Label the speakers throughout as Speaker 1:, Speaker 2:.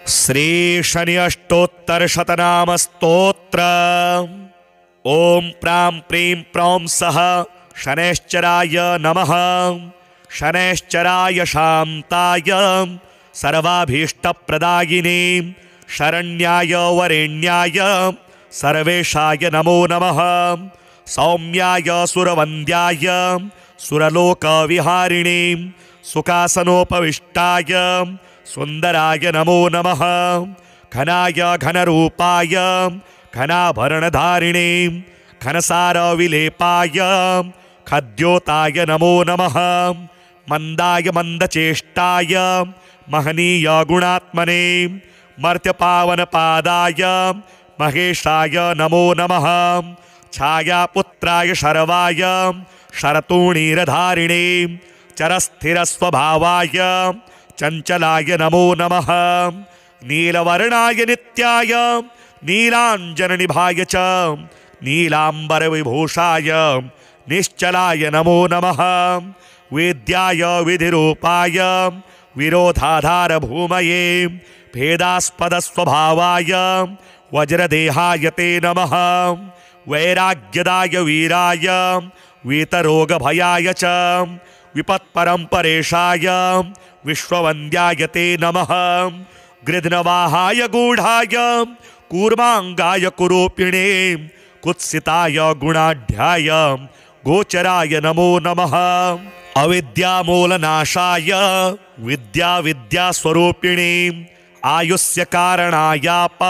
Speaker 1: श्री शनि अष्टोत्तर शतनाम स्तोत्र। ओम प्रां प्रीं प्रौं सः शनैश्चराय नमः। शनैश्चराय शान्ताय सर्वाभीष्टप्रदायिने शरण्याय वरेण्याय सर्वेशाय नमो नमः। सौम्याय सुरवन्द्याय सुरलोकविहारिणे सुखासनोपविष्टाय सुंदराय नमो नमः। घनाय घनरूपाय घनाभरणधारिणे घनसारविलेपाय खद्योताय नमो नमः। मंदाय मंदचेष्टाय महनीय गुणात्मने मर्त्यपावनपादाय महेशाय नमो नमः। छायापुत्राय शर्वाय शरतूणीरधारिणे चरस्थिरस्वभावाय चंचलाय नमो नमः। नीलवर्णाय नित्याय नीलांजननिभाय च नीलांबरविभूषाय निश्चलाय नमो नमः। वेद्याय विधिरूपाय विरोधाधार भूमये भेदास्पदस्वभावाय वज्रदेहाय ते नमः। वैराग्यदाय वीराय वीतरोगभयाय च विपत्परम्परेशाय विश्ववन्द्याय ते नमः। गृध्नवाहाय गूढ़ाय कूर्मांगाय कुरूपिणे कुत्सिताय गुणाढ्याय गोचराय नमो नमः। अविद्यामूलनाशाय विद्यास्वरूपिणे आयुष्य कारणायाप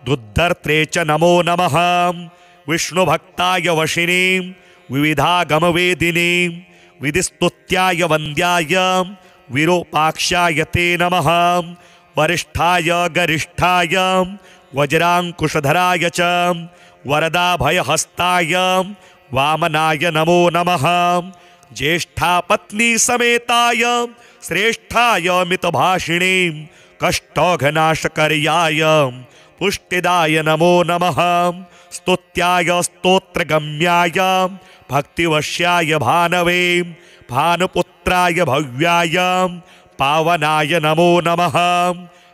Speaker 1: दुद्धर्त्रे च नमो नमः। विष्णुभक्ताय वशिने विविधागमवेदिने विधिस्तुत्याय वन्द्याय विरूपाक्षाय ते नमः। वरिष्ठाय गरिष्ठाय वज्रांकुशधराय च वरदाभयहस्ताय वामनाय नमो नमः। ज्येष्ठा पत्नी समेताय श्रेष्ठाय मितभाषिणे कष्टौघनाशकर्याय पुष्टिदाय नमो नमः। स्तुत्याय स्तोत्रगम्याय भक्तिवश्याय भानवे भानुपुत्राय भव्याय पावनाय नमो नमः।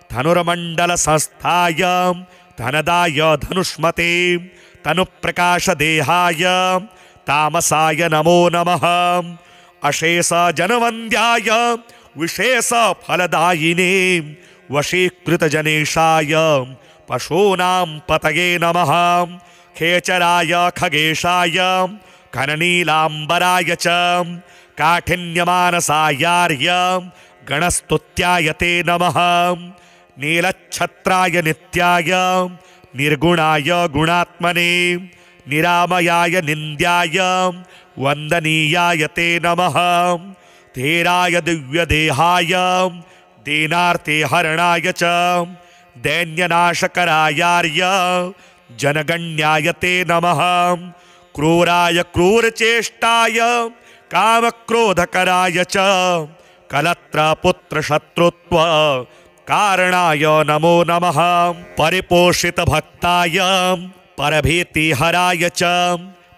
Speaker 1: धनुर्मण्डलसंस्थाय धनदाय धनुष्मते तनुप्रकाशदेहाय तामसाय नमो नमः। अशेषजनवन्द्याय विशेषफलदायिने वशीकृतजनेशाय पशूनां पतये नमः। खेचराय खगेशाय घननीलांबराय च काठिन्यमानसायार्य गणस्तुत्याय ते नमः। नीलच्छत्राय नित्याय निर्गुणाय गुणात्मने निरामयाय निन्द्याय वन्दनीयाय ते नमः। धीराय दिव्यदेहाय दीनार्ते हरणाय च दैन्यनाशकरायार्य जनगण्याय ते नमः। क्रूराय क्रूरचेष्टाय कामक्रोधकराय च कलत्रपुत्रशत्रुत्व कारणाय नमो नमः। परिपोषितभक्ताय परभीतिहराय च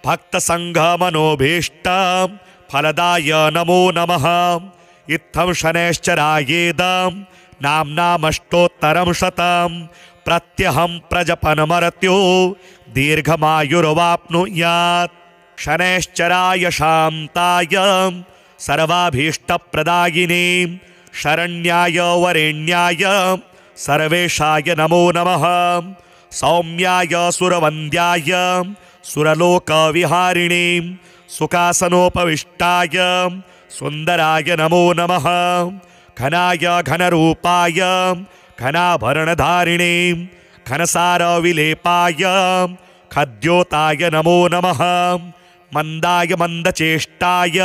Speaker 1: भक्तसङ्घमनोभीष्ट फलदाय नमो नमः। इत्थं शनैश्चरायेदं नाम्नामष्टोत्तरं शतं प्रत्यहं प्रजपनमर्त्यो दीर्घमायुर्वाप्नुयात्। शनैश्चराय शान्ताय सर्वाभीष्टप्रदायिने शरण्याय वरेण्याय सर्वेशाय नमो नमः। सौम्याय सुरवन्द्याय सुरलोकविहारिणे सुखासनोपविष्टाय सुंदराय नमो नमः। घनाय घनरूपाय घनाभरणधारिणे घनसारविलेपाय खद्योताय नमो नमः। मंदाय मंदचेष्टाय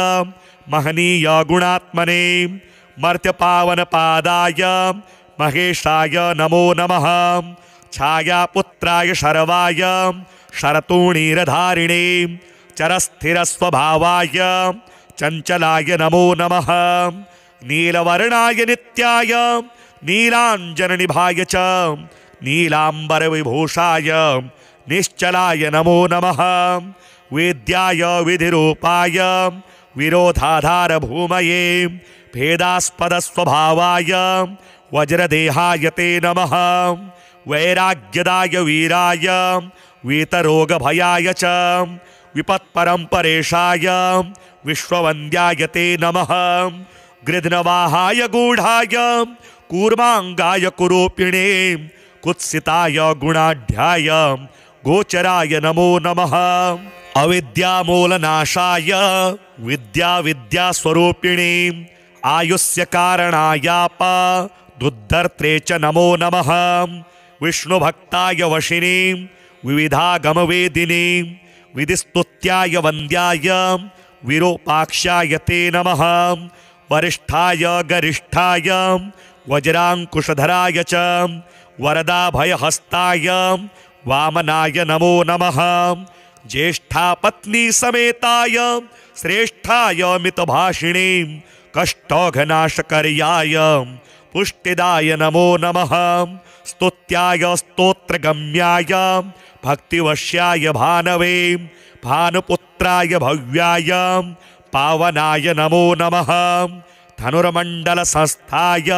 Speaker 1: महनीय गुणात्मने मर्त्यपावनपादाय महेशाय नमो नमः। छायापुत्राय शर्वाय शरतूणीरधारिणे चरस्थिरस्वभावाय चंचलाय नमो नमः। नीलवर्णाय नित्याय नीलांजननिभाय च नीलांबरविभूषाय निश्चलाय नमो नमः। वेद्याय विधिरूपाय विरोधाधार भूमये भेदास्पदस्वभावाय वज्रदेहाय ते नमः वैराग्यदाय वीराय वीतरोगभयाय च विपत्परम्परेशाय विश्ववन्द्याय ते नमः गृध्नवाहाय गूढाय कूर्माङ्गाय कुरूपिणे कुत्सिताय गुणाढ्याय गोचराय नमो नमः अविद्यामूलनाशाय विद्यास्वरूपिणे आयुष्य कारणायाप दुद्धर्त्रे च नमो नमः विष्णुभक्ताय वशिने विविधागमवेदिने विधिस्तुत्याय वन्द्याय विरूपाक्षाय ते नमः वरिष्ठाय गरिष्ठाय वज्राङ्कुशधराय च वरदाभयहस्ताय वामनाय नमो नमः ज्येष्ठापत्नी समेताय श्रेष्ठाय मितभाषिणे कष्टौघनाशकर्याय पुष्टिदाय नमो नमः स्तुत्याय स्तोत्रगम्याय भक्तिवश्याय भानवे भानुपुत्राय भव्याय पावनाय नमो नमः धनुर्मण्डलसंस्थाय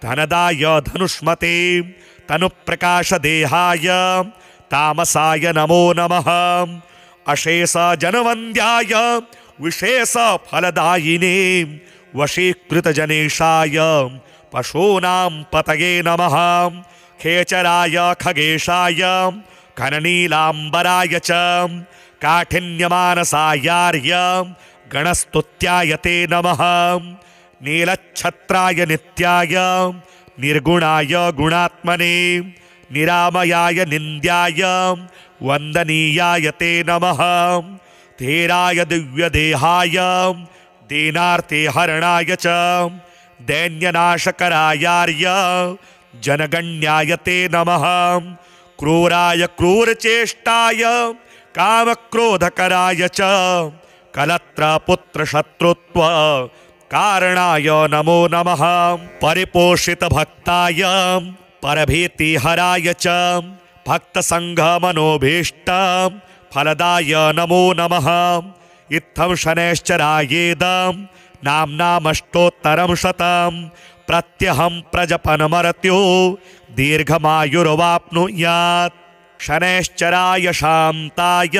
Speaker 1: धनदाय धनुष्मते तनुप्रकाशदेहाय तामसाय नमो नमः अशेषजनवन्द्याय विशेषफलदायिने वशीकृतजनेशाय पशूनां पतये नमः खेचराय खगेशाय घननीलाम्बराय च काठिन्यमानसायार्य गणस्तुत्याय ते नमः नीलच्छत्राय नित्याय निर्गुणाय गुणात्मने निरामयाय निन्द्याय वन्दनीयाय ते नमः धीराय दिव्यदेहाय दीनार्ते हरणाय च दैन्यनाशकरायार्य जनगण्याय ते नमः क्रूराय क्रूरचेष्टाय कामक्रोधकराय च कलत्रपुत्रशत्रुत्व कारणाय नमो नमः परिपोषितभक्ताय परभीतिहराय च भक्तसङ्घमनोभीष्ट फलदाय नमो नमः इत्थं शनैश्चरायेदं नाम्नामष्टोत्तरं शतं प्रत्यहं प्रजपनमर्त्यो दीर्घमायुर्वाप्नुयात् शनैश्चराय शान्ताय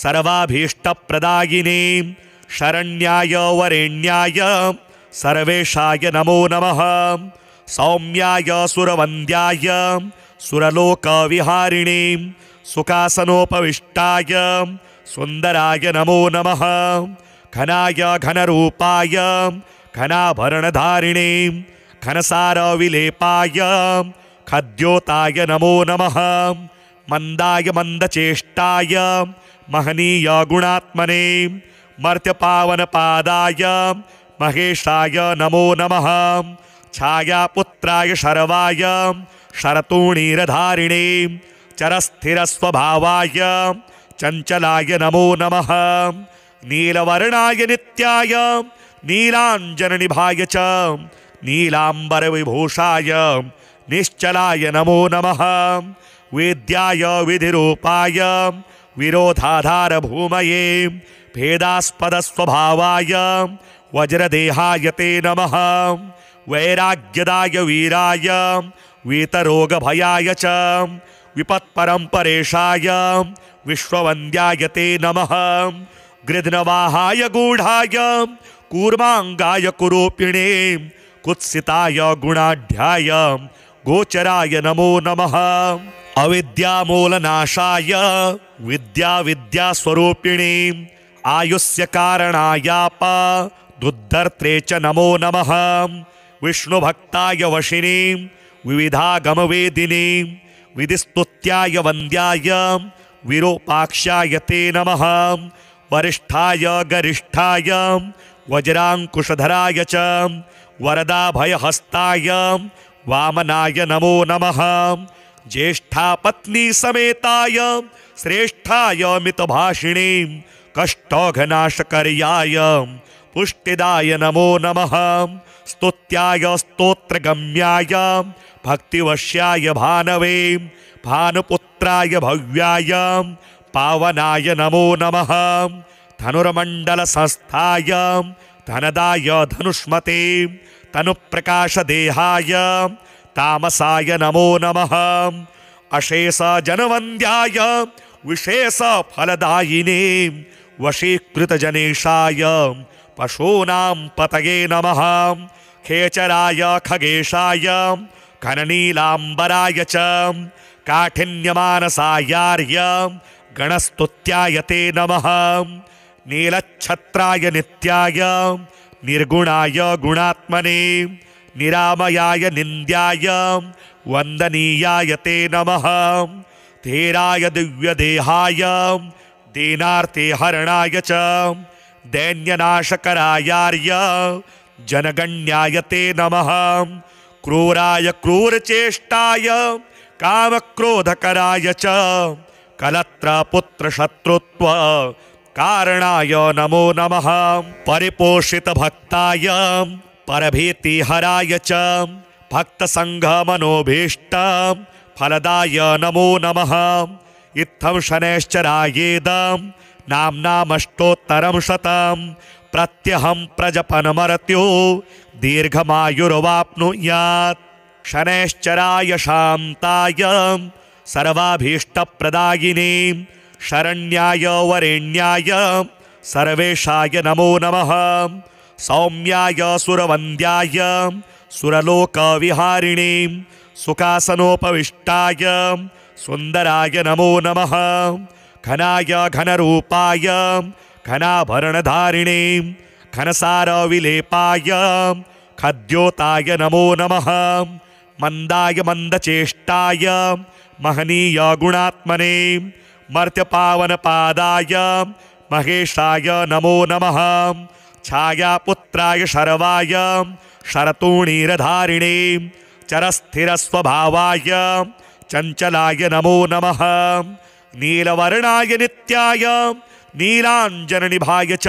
Speaker 1: सर्वाभीष्टप्रदायिने शरण्याय वरेण्याय सर्वेशाय नमो नमः सौम्याय सुरवन्द्याय सुरलोकविहारिणे सुखासनोपविष्टाय सुन्दराय नमो नमः घनाय घनरूपाय घनाभरणधारिणे घनसारविलेपाय खद्योताय नमो नमः मन्दाय मन्दचेष्टाय महनीय गुणात्मने मर्त्यपावनपादाय महेशाय नमो नमः छायापुत्राय शर्वाय शरतूणीरधारिणे चरस्थिरस्वभावाय चञ्चलाय नमो नमः नीलवर्णाय नित्याय नीलाञ्जननिभाय च नीलाम्बरविभूषाय निश्चलाय नमो नमः वेद्याय विधिरूपाय विरोधाधारभूमये भेदास्पदस्वभावाय वज्रदेहाय ते नमः वैराग्यदाय वीराय वीतरोगभयाय च विपत्परम्परेशाय विश्ववन्द्याय ते नमः गृध्नवाहाय गूढाय कूर्माङ्गाय कुरूपिणे कुत्सिताय गुणाढ्याय गोचराय नमो नमः अविद्यामूलनाशाय विद्यास्वरूपिणे आयुष्य कारणायाप दुद्धर्त्रे च नमो नमः विष्णुभक्ताय वशिने विविधागमवेदिने विधिस्तुत्याय वन्द्याय विरूपाक्षाय ते नमः वरिष्ठाय गरिष्ठाय वज्राङ्कुशधराय च वरदाभयहस्ताय वामनाय नमो नमः ज्येष्ठापत्नी समेताय श्रेष्ठाय मितभाषिणे कष्टौघनाशकर्याय पुष्टिदाय नमो नमः स्तुत्याय स्तोत्रगम्याय भक्तिवश्याय भानवे भानुपुत्राय भव्याय पावनाय नमो नमः धनुर्मण्डलसंस्थाय धनदाय धनुष्मते तनुप्रकाशदेहाय तामसाय नमो नमः अशेष जनवन्द्याय विशेष फलदायिने वशीकृतजनेशाय पशूनां पतये नमः खेचराय खगेशाय घननीलाम्बराय च काठिन्यमानसायार्य गणस्तुत्याय ते नमः नीलच्छत्राय नित्याय निर्गुणाय गुणात्मने निरामयाय निन्द्याय वन्दनीयाय ते नमः धीराय दिव्यदेहाय दीनार्ते हरणाय च दैन्यनाशकरायार्य जनगण्याय ते नमः क्रूराय क्रूरचेष्टाय कामक्रोधकराय च कलत्रपुत्रशत्रुत्व कारणाय नमो नमः परिपोषितभक्ताय परभीतिहराय च भक्तसङ्घमनोभीष्ट फलदाय नमो नमः इत्थं शनैश्चरायेदं नाम्नामष्टोत्तरं शतं प्रत्यहं प्रजपनमर्त्यो दीर्घमायुर्वाप्नुयात् शनैश्चराय शान्ताय सर्वाभीष्टप्रदायिने शरण्याय वरेण्याय सर्वेशाय नमो नमः सौम्याय सुरवन्द्याय सुरलोकविहारिणे सुखासनोपविष्टाय सुन्दराय नमो नमः घनाय घनरूपाय घनाभरणधारिणे घनसारविलेपाय खद्योताय नमो नमः मंदाय मंदचेष्टाय महनीय गुणात्मने मर्त्यपावनपादाय महेशाय नमो नमः छायापुत्राय शर्वाय शरतूणीरधारिणे चरस्थिरस्वभावाय चञ्चलाय नमो नमः नीलवर्णाय नित्याय नीलाञ्जननिभाय च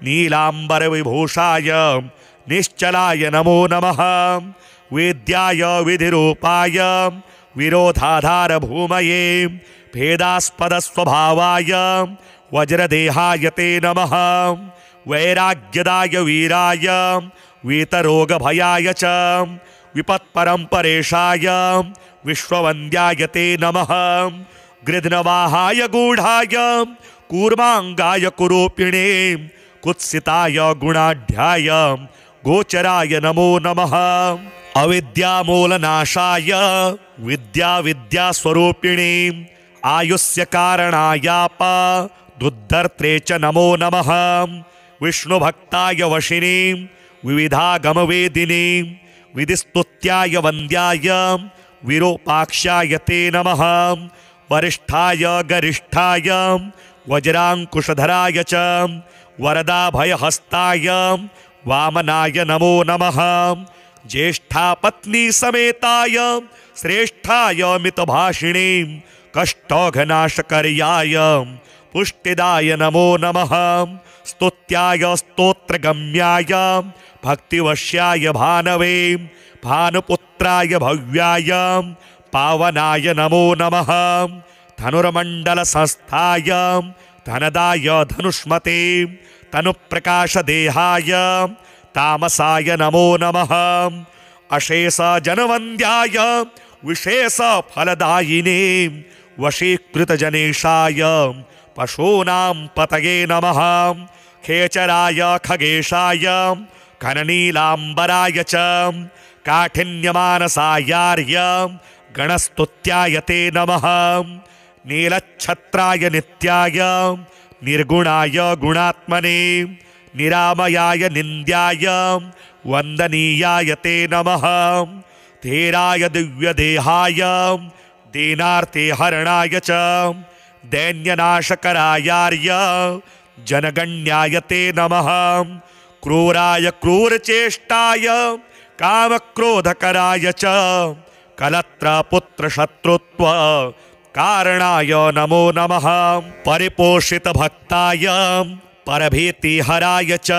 Speaker 1: नीलाम्बरविभूषाय निश्चलाय नमो नमः वेद्याय विधिरूपाय विरोधाधारभूमये भेदास्पदस्वभावाय वज्रदेहाय ते नमः वैराग्यदाय वीराय वीतरोगभयाय च विपत्परम्परेशाय विश्ववन्द्याय ते नमः गृध्नवाहाय गूढाय कूर्माङ्गाय कुरूपिणे कुत्सिताय गुणाढ्याय गोचराय नमो नमः अविद्यामूलनाशाय विद्यास्वरूपिणे आयुष्य कारणायाप दुद्धर्त्रे च नमो नमः विष्णुभक्ताय वशिने विविधागमवेदिने विधिस्तुत्याय वन्द्याय विरूपाक्षाय ते नमः वरिष्ठाय गरिष्ठाय वज्राङ्कुशधराय च वरदाभयहस्ताय वामनाय नमो नमः ज्येष्ठापत्नी समेताय श्रेष्ठाय मितभाषिणे कष्टौघनाशकर्याय पुष्टिदाय नमो नमः स्तुत्याय स्तोत्रगम्याय भक्तिवश्याय भानवे भानुपुत्राय भव्याय पावनाय नमो नमः धनुर्मण्डलसंस्थाय धनदाय धनुष्मते तनुप्रकाशदेहाय तामसाय नमो नमः अशेष जनवन्द्याय विशेष फलदायिने वशीकृतजनेशाय पशूनां पतये नमः खेचराय खगेशाय घननीलाम्बराय च काठिन्यमानसायार्य गणस्तुत्याय ते नमः नीलच्छत्राय नित्याय निर्गुणाय गुणात्मने निरामयाय निन्द्याय वन्दनीयाय ते नमः धीराय दिव्यदेहाय दीनार्ते हरणाय च दैन्यनाशकरायार्य जनगण्याय ते नमः क्रूराय क्रूरचेष्टाय कामक्रोधकराय च कलत्रपुत्रशत्रुत्व कारणाय नमो नमः परिपोषितभक्ताय परभीतिहराय च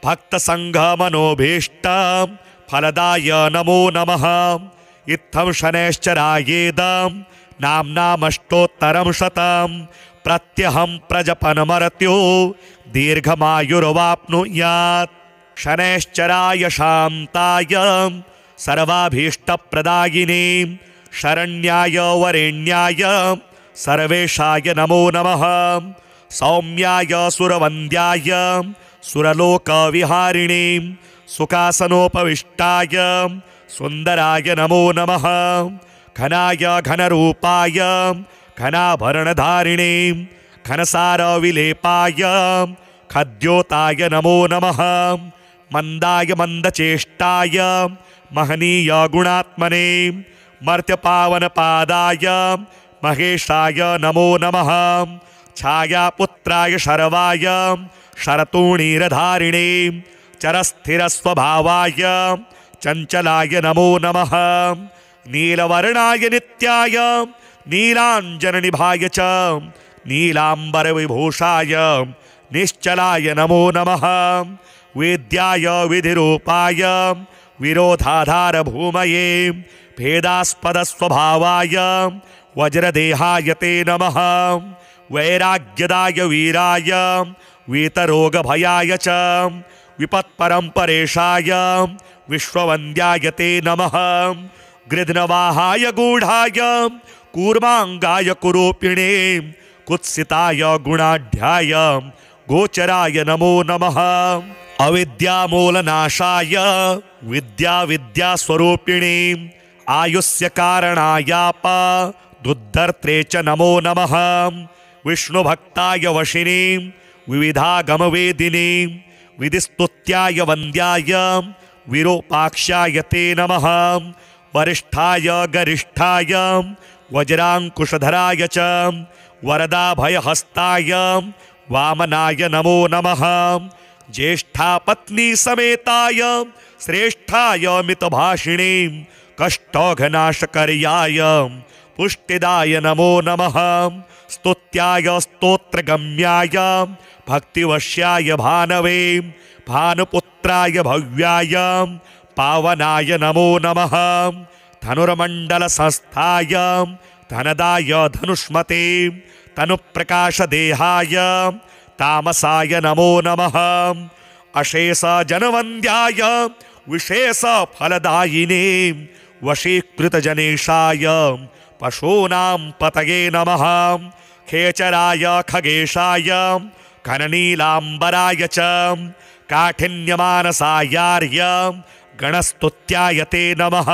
Speaker 1: भक्तसङ्घमनोभीष्ट फलदाय नमो नमः इत्थं शनैश्चरायेदं नाम्नामष्टोत्तरं शतं प्रत्यहं प्रजपनमर्त्यो दीर्घमायुर्वाप्नुयात् शनैश्चराय शान्ताय सर्वाभीष्टप्रदायिने शरण्याय वरेण्याय सर्वेशाय नमो नमः। सौम्याय सुरवन्द्याय सुरलोकविहारिणे सुखासनोपविष्टाय सुन्दराय नमो नमः। घनाय घनरूपाय घनाभरणधारिणे घनसारविलेपाय खद्योताय नमो नमः। मंदाय मंदचेष्टाय महनीय गुणात्मने मर्त्यपावनपादाय महेशाय नमो नमः। छायापुत्राय शर्वाय शरतूणीरधारिणे चरस्थिरस्वभावाय चंचलाय नमो नमः। नीलवर्णाय नित्याय नीलांजननिभाय च नीलांबरविभूषाय निश्चलाय नमो नमः। वेद्याय विधिरूपाय विरोधाधारभूमये भेदास्पदस्वभावाय वज्रदेहाय ते नमः। वैराग्यदाय वीराय वीतरोगभयाय च विपत्परम्परेशाय विश्ववन्द्याय ते नमः। गृध्नवाहाय गूढ़ाय कूर्मांगाय कुरूपिणे कुत्सिताय गुणाढ्याय गोचराय नमो नमः। अविद्यामूलनाशाय विद्यास्वरूपिणे आयुष्य कारणायाप दुद्धर्त्रे च नमो नमः। विष्णुभक्ताय वशिने विविधागमवेदिने विधिस्तुत्याय वन्द्याय विरूपाक्षाय ते नमः। वरिष्ठाय गरिष्ठाय वज्रांकुशधराय च वरदाभयहस्ताय वामनाय नमो नमः। ज्येष्ठा पत्नी समेताय श्रेष्ठाय मितभाषिणे कष्टौघनाशकर्याय पुष्टिदाय नमो नमः। स्तुत्याय स्तोत्रगम्याय भक्तिवश्याय भानवे भानुपुत्राय भव्याय पावनाय नमो नमः। धनुर्मण्डलसंस्थाय धनदाय धनुष्मते तनुप्रकाशदेहाय तामसाय नमो नमः। अशेषजनवन्द्याय विशेषफलदायिने वशीकृतजनेशाय पशूनां पतये नमः। खेचराय खगेशाय घननीलाम्बराय च काठिन्यमानसायार्य गणस्तुत्याय ते नमः।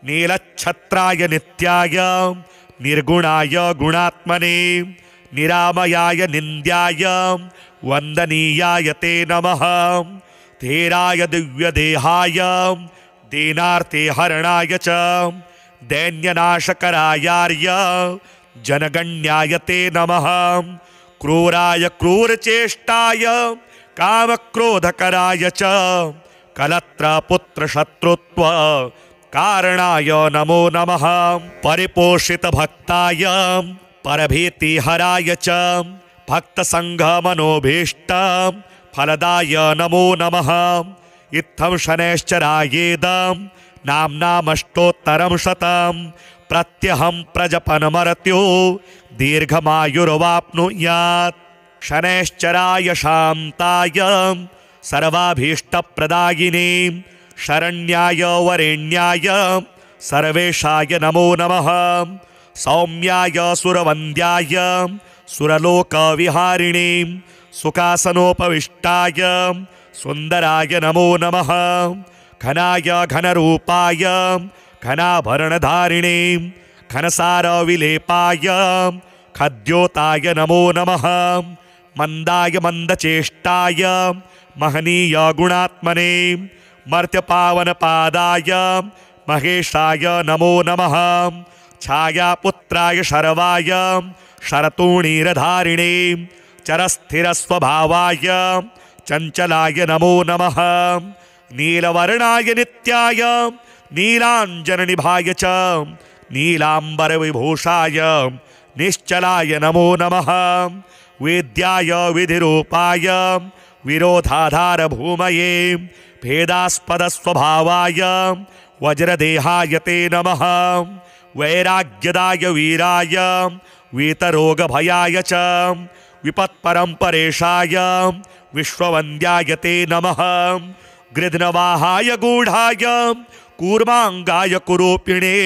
Speaker 1: नीलच्छत्राय नित्याय निर्गुणाय गुणात्मने निरामयाय निन्द्याय वन्दनीयाय ते नमः। धीराय दिव्यदेहाय दीनार्ते हरणाय च दैन्यनाशकरायार्य जनगण्याय ते नमः। क्रूराय क्रूरचेष्टाय कामक्रोधकराय च कलत्रपुत्रशत्रुत्व कारणाय नमो नमः। परिपोषितभक्ताय परभीतिहराय च भक्तसङ्घमनोभीष्ट फलदाय नमो नमः। इत्थं शनैश्चरायेदं नाम्नामष्टोत्तरं शतं प्रत्यहं प्रजपनमर्त्यो दीर्घमायुर्वाप्नुयात्। शनैश्चराय शान्ताय सर्वाभीष्टप्रदायिने शरण्याय वरेण्याय सर्वेशाय नमो नमः। सौम्याय सुरवन्द्याय सुरलोकविहारिणे सुखासनोपविष्टाय सुन्दराय नमो नमः। घनाय घनरूपाय घनाभरणधारिणे घनसारविलेपाय खद्योताय नमो नमः। मंदाय मंदचेष्टाय महनीय गुणात्मने मर्त्यपावनपादाय महेशाय नमो नमः। छायापुत्राय शर्वाय शरतूणीरधारिणे चरस्थिरस्वभावाय चंचलाय नमो नमः। नीलवर्णाय नित्याय नीलांजननिभाय च नीलांबरविभूषाय निश्चलाय नमो नमः। वेद्याय विधिरूपाय विरोधाधारभूमये भेदास्पदस्वभावाय वज्रदेहाय ते नमः। वैराग्यदाय वीराय वीतरोगभयाय च विपत्परम्परेशाय विश्ववन्द्याय ते नमः। गृध्नवाहाय गूढ़ाय कूर्मांगाय कुरूपिणे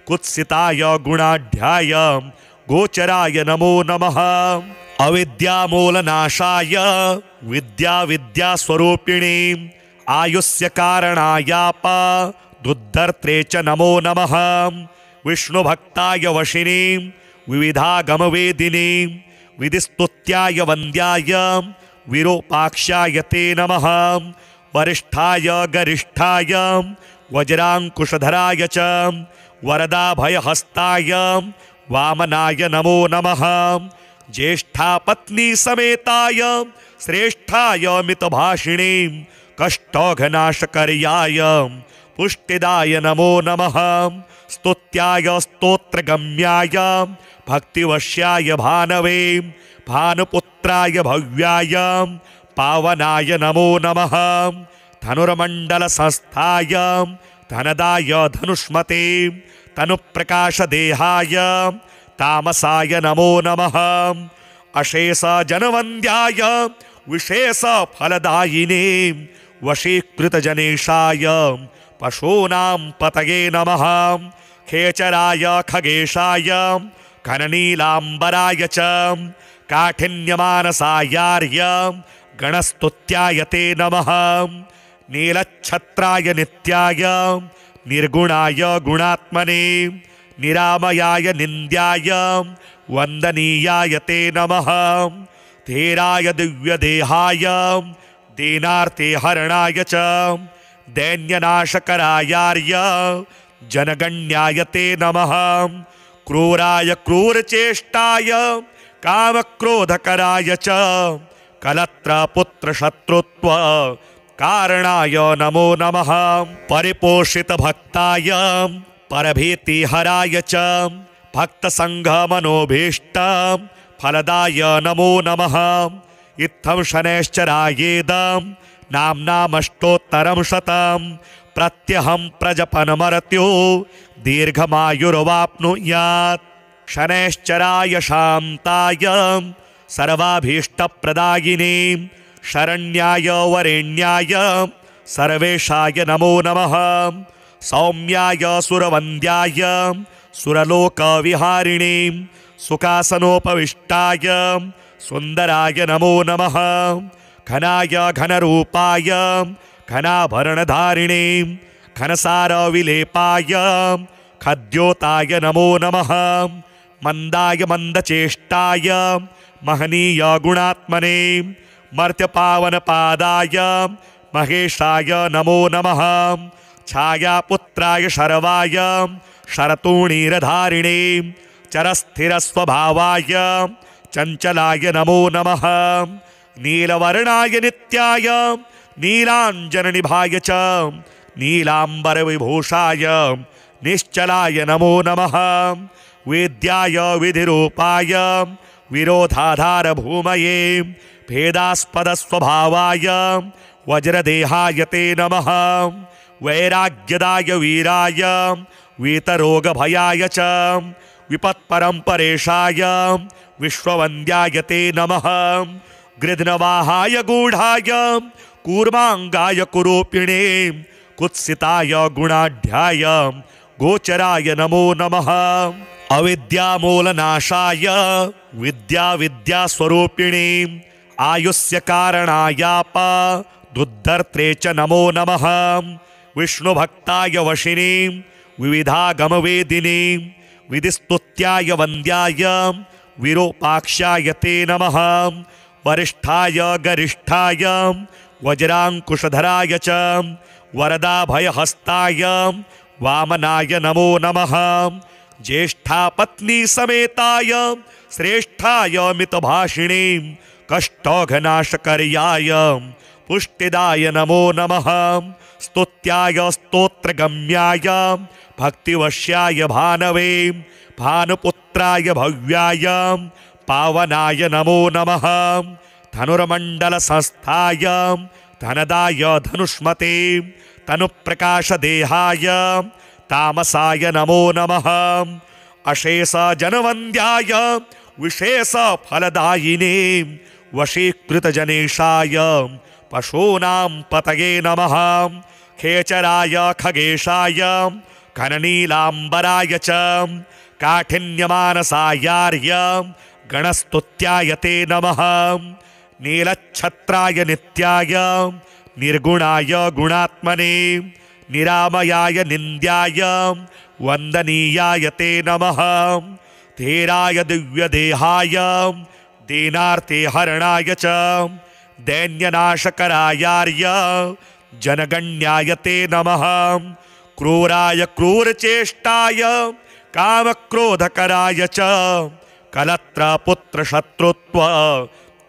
Speaker 1: कुत्सिताय गुणाढ्याय गोचराय नमो नमः। अविद्यामूलनाशाय विद्यास्वरूपिणे आयुष्य कारणायाप दुद्धर्त्रे च नमो नमः। विष्णुभक्ताय वशिने विविधागमवेदिने विधिस्तुत्याय वन्द्याय विरूपाक्षाय ते नमः। वरिष्ठाय गरिष्ठाय वज्रांकुशधराय च वरदाभयहस्ताय वामनाय नमो नमः। ज्येष्ठापत्नी समेताय श्रेष्ठाय मितभाषिणे कष्टौघनाशकर्याय पुष्टिदाय नमो नमः। स्तुत्याय स्तोत्रगम्याय भक्तिवश्याय भानवे भानुपुत्राय भव्याय पावनाय नमो नमः। धनुर्मण्डल संस्थाय धनदाय धनुष्मते तनुप्रकाशदेहाय तामसाय नमो नमः। अशेष जनवन्द्याय विशेष फलदायिने वशीकृत जनेशाय पशूनां पतये नमः। खेचराय खगेशाय घननीलाम्बराय च काठिन्यमानसायार्य गणस्तुत्याय ते नमः। नीलच्छत्राय नित्याय निर्गुणाय गुणात्मने निरामयाय निन्द्याय वन्दनीयाय ते नमः। धीराय दिव्यदेहाय दीनार्ते हरणाय च दैन्यनाशकरायार्य जनगण्याय ते नमः। क्रूराय क्रूरचेष्टाय कामक्रोधकराय च कलत्रपुत्रशत्रुत्व कारणाय नमो नमः। परिपोषितभक्ताय परभीतिहराय च भक्तसङ्घमनोभीष्ट फलदाय नमो नमः। इत्थं शनैश्चरायेदं नाम्नामष्टोत्तरं शतं प्रत्यहं प्रजपनमर्त्यो दीर्घमायुर्वाप्नुयात्। शनैश्चराय शान्ताय सर्वाभीष्टप्रदायिने शरण्याय वरेण्याय सर्वेशाय नमो नमः। सौम्याय सुरवन्द्याय सुरलोकविहारिणे सुखासनोपविष्टाय सुन्दराय नमो नमः। घनाय घनरूपाय घनाभरणधारिणे घनसारविलेपाय खद्योताय नमो नमः। मंदाय मंदचेष्टाय महनीय गुणात्मने मर्त्यपावनपादाय महेशाय नमो नमः। छायापुत्राय शर्वाय शरतूणीरधारिणे चरस्थिरस्वभावाय चंचलाय नमो नमः। नीलवर्णाय नित्याय नीलांजननिभाय च नीलांबरविभूषाय निश्चलाय नमो नमः। वेद्याय विधिरूपाय विरोधाधार भूमये भेदास्पदस्वभावाय वज्रदेहाय ते नमः। वैराग्यदाय वीराय वीतरोगभयाय च विपत्परम्परेशाय विश्ववन्द्याय ते नमः। गृध्नवाहाय गूढ़ाय कूर्मांगाय कुरूपिणे कुत्सिताय गुणाढ्याय गोचराय नमो नमः। अविद्यामूलनाशाय विद्यास्वरूपिणे आयुष्य कारणायाप दुद्धर्त्रे च नमो नमः। विष्णुभक्ताय वशिने विविधागमवेदिने विधिस्तुत्याय वन्द्याय विरूपाक्षाय ते नमः। वरिष्ठाय गरिष्ठाय वज्रांकुशधराय च वरदाभयहस्ताय वामनाय नमो नमः। ज्येष्ठापत्नी समेताय श्रेष्ठाय मितभाषिणे कष्टौघनाशकर्याय पुष्टिदाय नमो नमः। स्तुत्याय स्तोत्रगम्याय भक्तिवश्याय भानवे भानुपुत्राय भव्याय पावनाय नमो नमः। धनुर्मण्डल संस्थाय धनदाय धनुष्मते तनुप्रकाशदेहाय तामसाय नमो नमः। अशेष जनवन्द्याय विशेष फलदायिने वशीकृतजनेशाय पशूनां पतये नमः खेचराय खगेशाय घननीलाम्बराय च काठिन्यमानसायार्य गणस्तुत्याय ते नमः नीलच्छत्राय नित्याय निर्गुणाय गुणात्मने निरामयाय निन्द्याय वन्दनीयाय ते नमः धीराय दिव्यदेहाय दीनार्ते हरणाय च दैन्यनाशकरायार्य जनगण्याय ते नमः क्रूराय क्रूरचेष्टाय कामक्रोधकराय च कलत्रपुत्रशत्रुत्व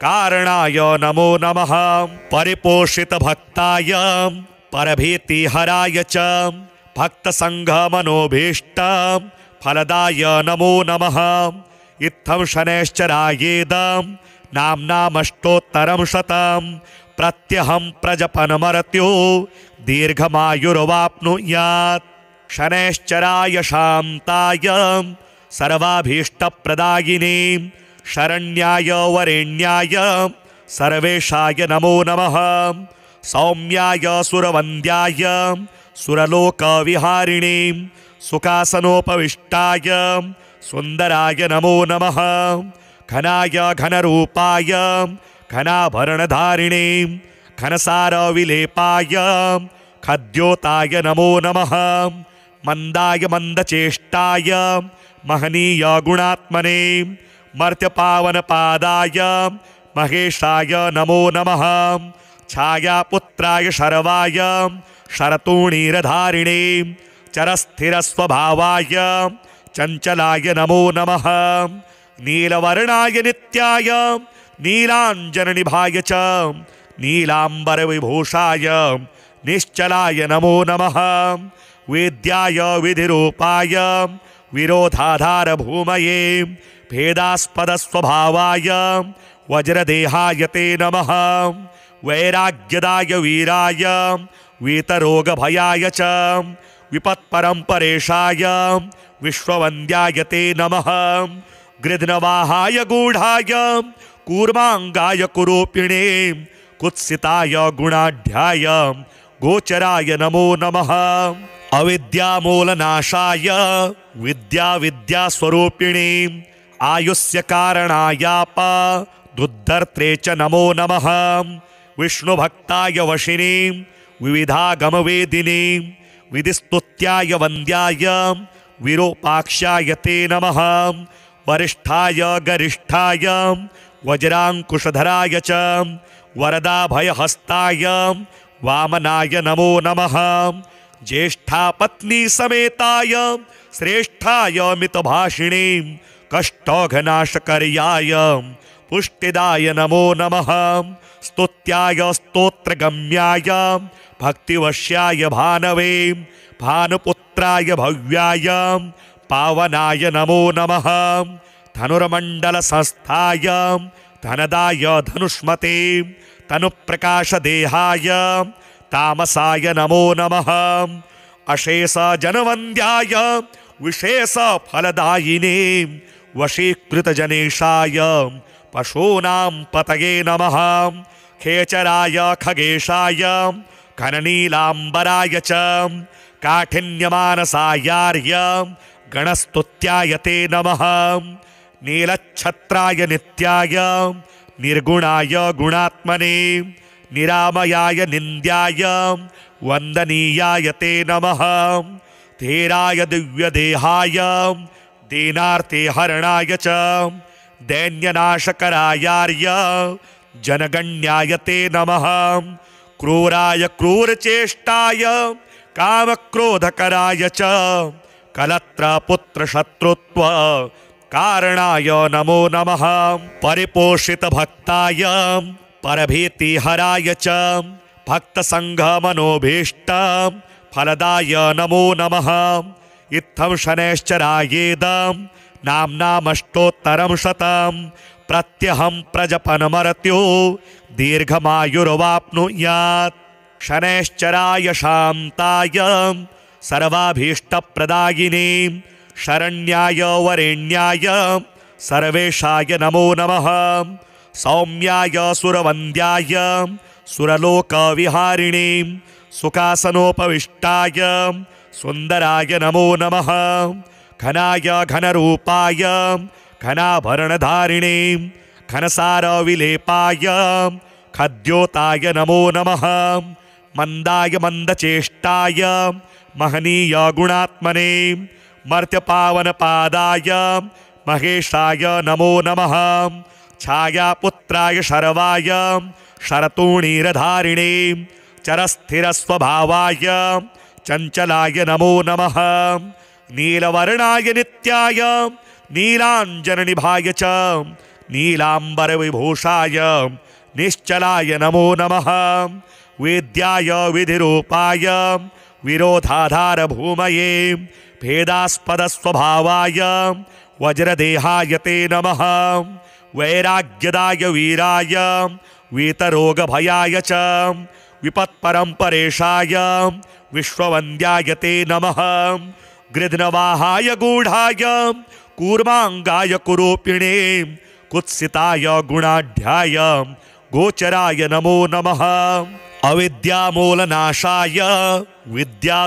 Speaker 1: कारणाय नमो नमः परिपोषितभक्ताय परभीतिहराय च भक्तसङ्घमनोभीष्ट फलदाय नमो नमः इत्थं शनैश्चरायेदं नाम्नामष्टोत्तरं शतं प्रत्यहं प्रजपनमर्त्यो दीर्घमायुर्वाप्नुयात् शनैश्चराय शान्ताय सर्वाभीष्टप्रदायिने शरण्याय वरेण्याय सर्वेशाय नमो नमः सौम्याय सुरवन्द्याय सुरलोकविहारिणे सुखासनोपविष्टाय सुन्दराय नमो नमः घनाय घनरूपाय घनाभरणधारिणे घनसारविलेपाय खद्योताय नमो नमः मंदाय मंदचेष्टाय महनीय गुणात्मने मर्त्यपावनपादाय महेशाय नमो नमः छायापुत्राय शर्वाय शरतूणीरधारिणे चरस्थिरस्वभावाय चंचलाय नमो नमः नीलवर्णाय नित्याय नीलांजननिभाय च नीलांबरविभूषाय निश्चलाय नमो नमः वेद्याय विधिरूपाय विरोधाधारभूमये भेदास्पदस्वभावाय वज्रदेहाय ते नमः वैराग्यदाय वीराय वीतरोगभयाय च विपत्परम्परेशाय विश्ववन्द्याय ते नमः गृध्नवाहाय गूढाय कूर्मांगाय कुरूपिणे कुत्सिताय गुणाढ्याय गोचराय नमो नमः अविद्यामूलनाशाय विद्यास्वरूपिणे आयुष्य कारणायाप दुद्धर्त्रे च नमो नमः विष्णुभक्ताय वशिने विविधागमवेदिने विधिस्तुत्याय वन्द्याय विरूपाक्षाय ते नमः वरिष्ठाय गरिष्ठाय वज्रांकुशधराय च वरदाभयहस्ताय वामनाय नमो नमः ज्येष्ठापत्नी समेताय श्रेष्ठाय मितभाषिणे कष्टौघनाशकर्याय पुष्टिदाय नमो नमः स्तुत्याय स्तोत्रगम्याय भक्तिवश्याय भानवे भानुपुत्राय भव्याय पावनाय नमो नमः धनुर्मण्डलसंस्थाय धनदाय धनुष्मते तनुप्रकाशदेहाय तामसाय नमो नमः अशेषजनवन्द्याय विशेषफलदायिने वशीकृतजनेशाय पशूनां पतये नमः खेचराय खगेशाय घननीलाम्बराय च काठिन्यमानसायार्य गणस्तुत्याय ते नमः नीलच्छत्राय नित्याय निर्गुणाय गुणात्मने निरामयाय निन्द्याय वन्दनीयाय ते नमः धीराय दिव्यदेहाय दीनार्ते हरणाय च दैन्यनाशकरायार्य जनगण्याय ते नमः क्रूराय क्रूरचेष्टाय कामक्रोधकराय च कलत्रपुत्रशत्रुत्व कारणाय नमो नमः परिपोषितभक्ताय परभीतिहराय च भक्तसङ्घमनोभीष्ट फलदाय नमो नमः इत्थं शनैश्चरायेदं नाम्नामष्टोत्तरं शतं प्रत्यहं प्रजपनमर्त्यो दीर्घमायुर्वाप्नुयात् शनैश्चराय शान्ताय सर्वाभीष्टप्रदायिने शरण्याय वरेण्याय सर्वेशाय नमो नमः सौम्याय सुरवन्द्याय सुरलोकविहारिणे सुखासनोपविष्टाय सुन्दराय नमो नमः। घनाय घनरूपाय घनाभरणधारिणे घनसारविलेपाय खद्योताय नमो नमः। मंदाय मंदचेष्टाय महनीय गुणात्मने मर्त्यपावनपादाय महेशाय नमो नमः। छायापुत्राय शर्वाय शरतूणीरधारिणे चरस्थिरस्वभावाय चञ्चलाय नमो नमः। नीलवर्णाय नित्याय नीलाञ्जननिभाय च नीलाम्बरविभूषाय निश्चलाय नमो नमः। वेद्याय विधिरूपाय विरोधाधारभूमये भेदास्पदस्वभावाय वज्रदेहाय ते नमः। वैराग्यदाय वीराय वीतरोगभयाय च विपत्परम्परेशाय विश्ववन्द्याय ते नमः। गृध्नवाहाय गूढाय कूर्माङ्गाय कुरूपिणे कुत्सिताय गुणाढ्याय गोचराय नमो नमः। अविद्यामूलनाशाय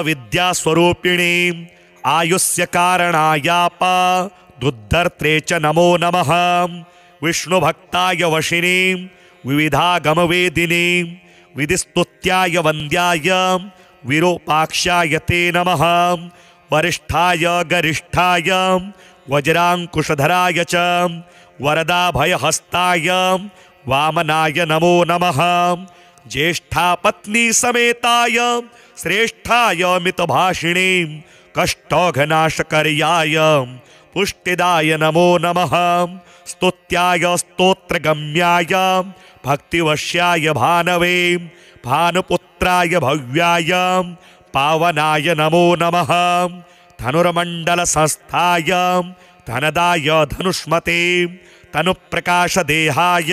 Speaker 1: विद्यास्वरूपिणे आयुष्य कारणायाप दुद्धर्त्रे च नमो नमः। विष्णुभक्ताय वशिने विविधागमवेदिने विधिस्तुत्याय वन्द्याय विरूपाक्षाय ते नमः। वरिष्ठाय गरिष्ठाय वज्राङ्कुशधराय च वरदाभयहस्ताय वामनाय नमो नमः। ज्येष्ठापत्नी समेताय श्रेष्ठाय मितभाषिणे कष्टौघनाशकर्याय पुष्टिदाय नमो नमः। स्तुत्याय स्तोत्रगम्याय भक्तिवश्याय भानवे भानुपुत्राय भव्याय पावनाय नमो नमः। धनुर्मण्डलसंस्थाय धनदाय धनुष्मते तनुप्रकाशदेहाय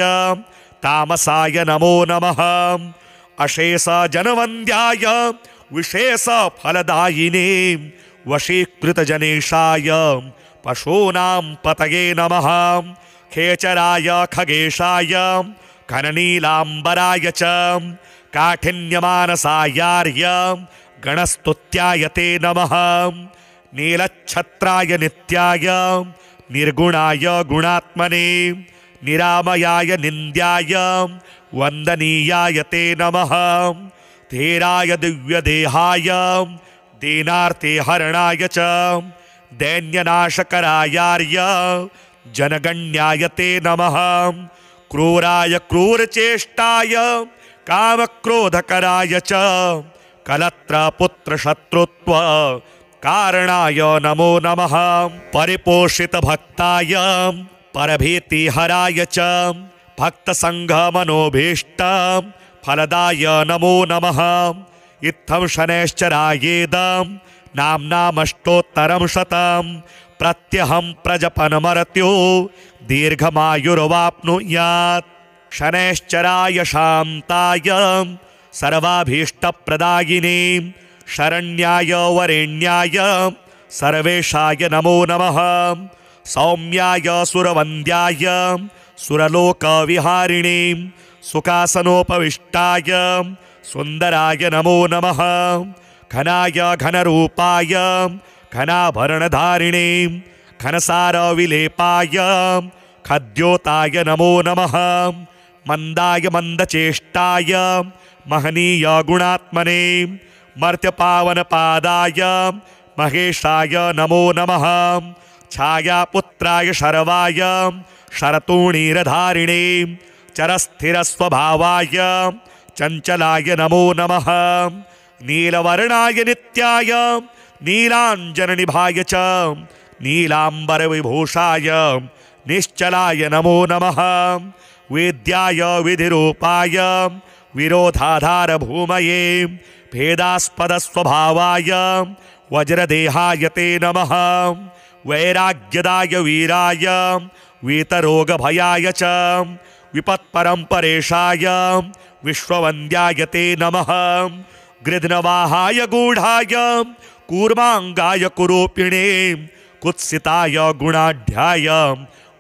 Speaker 1: तामसाय नमो नमः। अशेषजनवन्द्याय विशेषफलदायिने वशीकृतजनेशाय पशूनां पतये नमः। खेचराय खगेशाय घननीलाम्बराय च काठिन्यमानसायार्य गणस्तुत्याय ते नमः। नीलच्छत्राय नित्याय निर्गुणाय गुणात्मने निरामयाय निन्द्याय वन्दनीयाय ते नमः। धीराय दिव्यदेहाय दीनार्ते हरणाय च दैन्यनाशकरायार्य जनगण्याय ते नमः। क्रूराय क्रूरचेष्टाय कामक्रोधकराय च कलत्रपुत्रशत्रुत्व कारणाय नमो नमः। परिपोषितभक्ताय परभीतिहराय च भक्तसङ्घमनोभीष्ट फलदाय नमो नमः। इत्थं शनैश्चरायेदं नाम्नामष्टोत्तरं शतं प्रत्यहं प्रजपनमर्त्यो दीर्घमायुर्वाप्नुयात्। शनैश्चराय शान्ताय सर्वाभीष्टप्रदायिने शरण्याय वरेण्याय सर्वेशाय नमो नमः। सौम्याय सुरवन्द्याय सुरलोकविहारिणे सुखासनोपविष्टाय सुन्दराय नमो नमः। घनाय घनरूपाय घनाभरणधारिणे घनसारविलेपाय खद्योताय नमो नमः। मंदाय मंदचेष्टाय महनीय गुणात्मने मर्त्यपावनपादाय महेशाय नमो नमः। छायापुत्राय शर्वाय शरतूणीरधारिणे चरस्थिरस्वभावाय चञ्चलाय नमो नमः। नीलवर्णाय नित्याय नीलाञ्जननिभाय च नीलाम्बरविभूषाय निश्चलाय नमो नमः। वेद्याय विधिरूपाय विरोधाधारभूमये भेदास्पदस्वभावाय वज्रदेहाय ते नमः। वैराग्यदाय वीराय वीतरोगभयाय च विपत्परम्परेशाय विश्ववन्द्याय ते नमः। गृध्नवाहाय गूढाय कूर्माङ्गाय कुरूपिणे कुत्सिताय गुणाढ्याय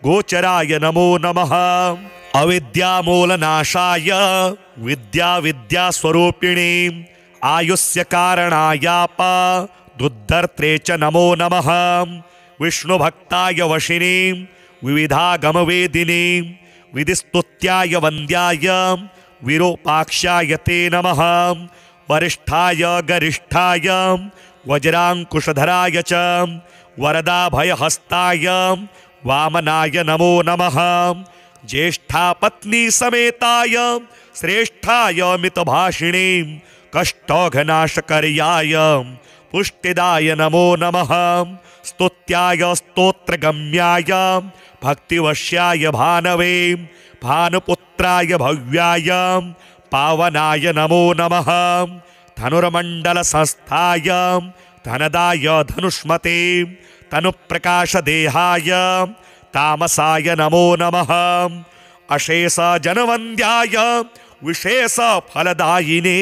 Speaker 1: गोचराय नमो नमः। अविद्यामूलनाशाय विद्याविद्यास्वरूपिणी आयुष्य कारणायापदुद्धर्त्रे च नमो नमः। विष्णुभक्ताय वशिनी विविधागमवेदिनी विधिस्तुत्याय वन्द्याय विरूपाक्षाय ते नमः। वरिष्ठाय गरिष्ठाय वज्राङ्कुशधराय च वरदाभयहस्ताय वामनाय नमो नमः। ज्येष्ठा पत्नी समेताय श्रेष्ठाय मितभाषिणी कष्टौघनाशकर्याय पुष्टिदाय नमो नमः। स्तुत्याय स्तोत्रगम्याय भक्तिवश्याय भानवे भानुपुत्राय भव्याय पावनाय नमो नमः। धनुर्मण्डलसंस्थाय धनदाय धनुष्मते तनुप्रकाशदेहाय तामसाय नमो नमः। अशेषजनवन्द्याय विशेषफलदायिने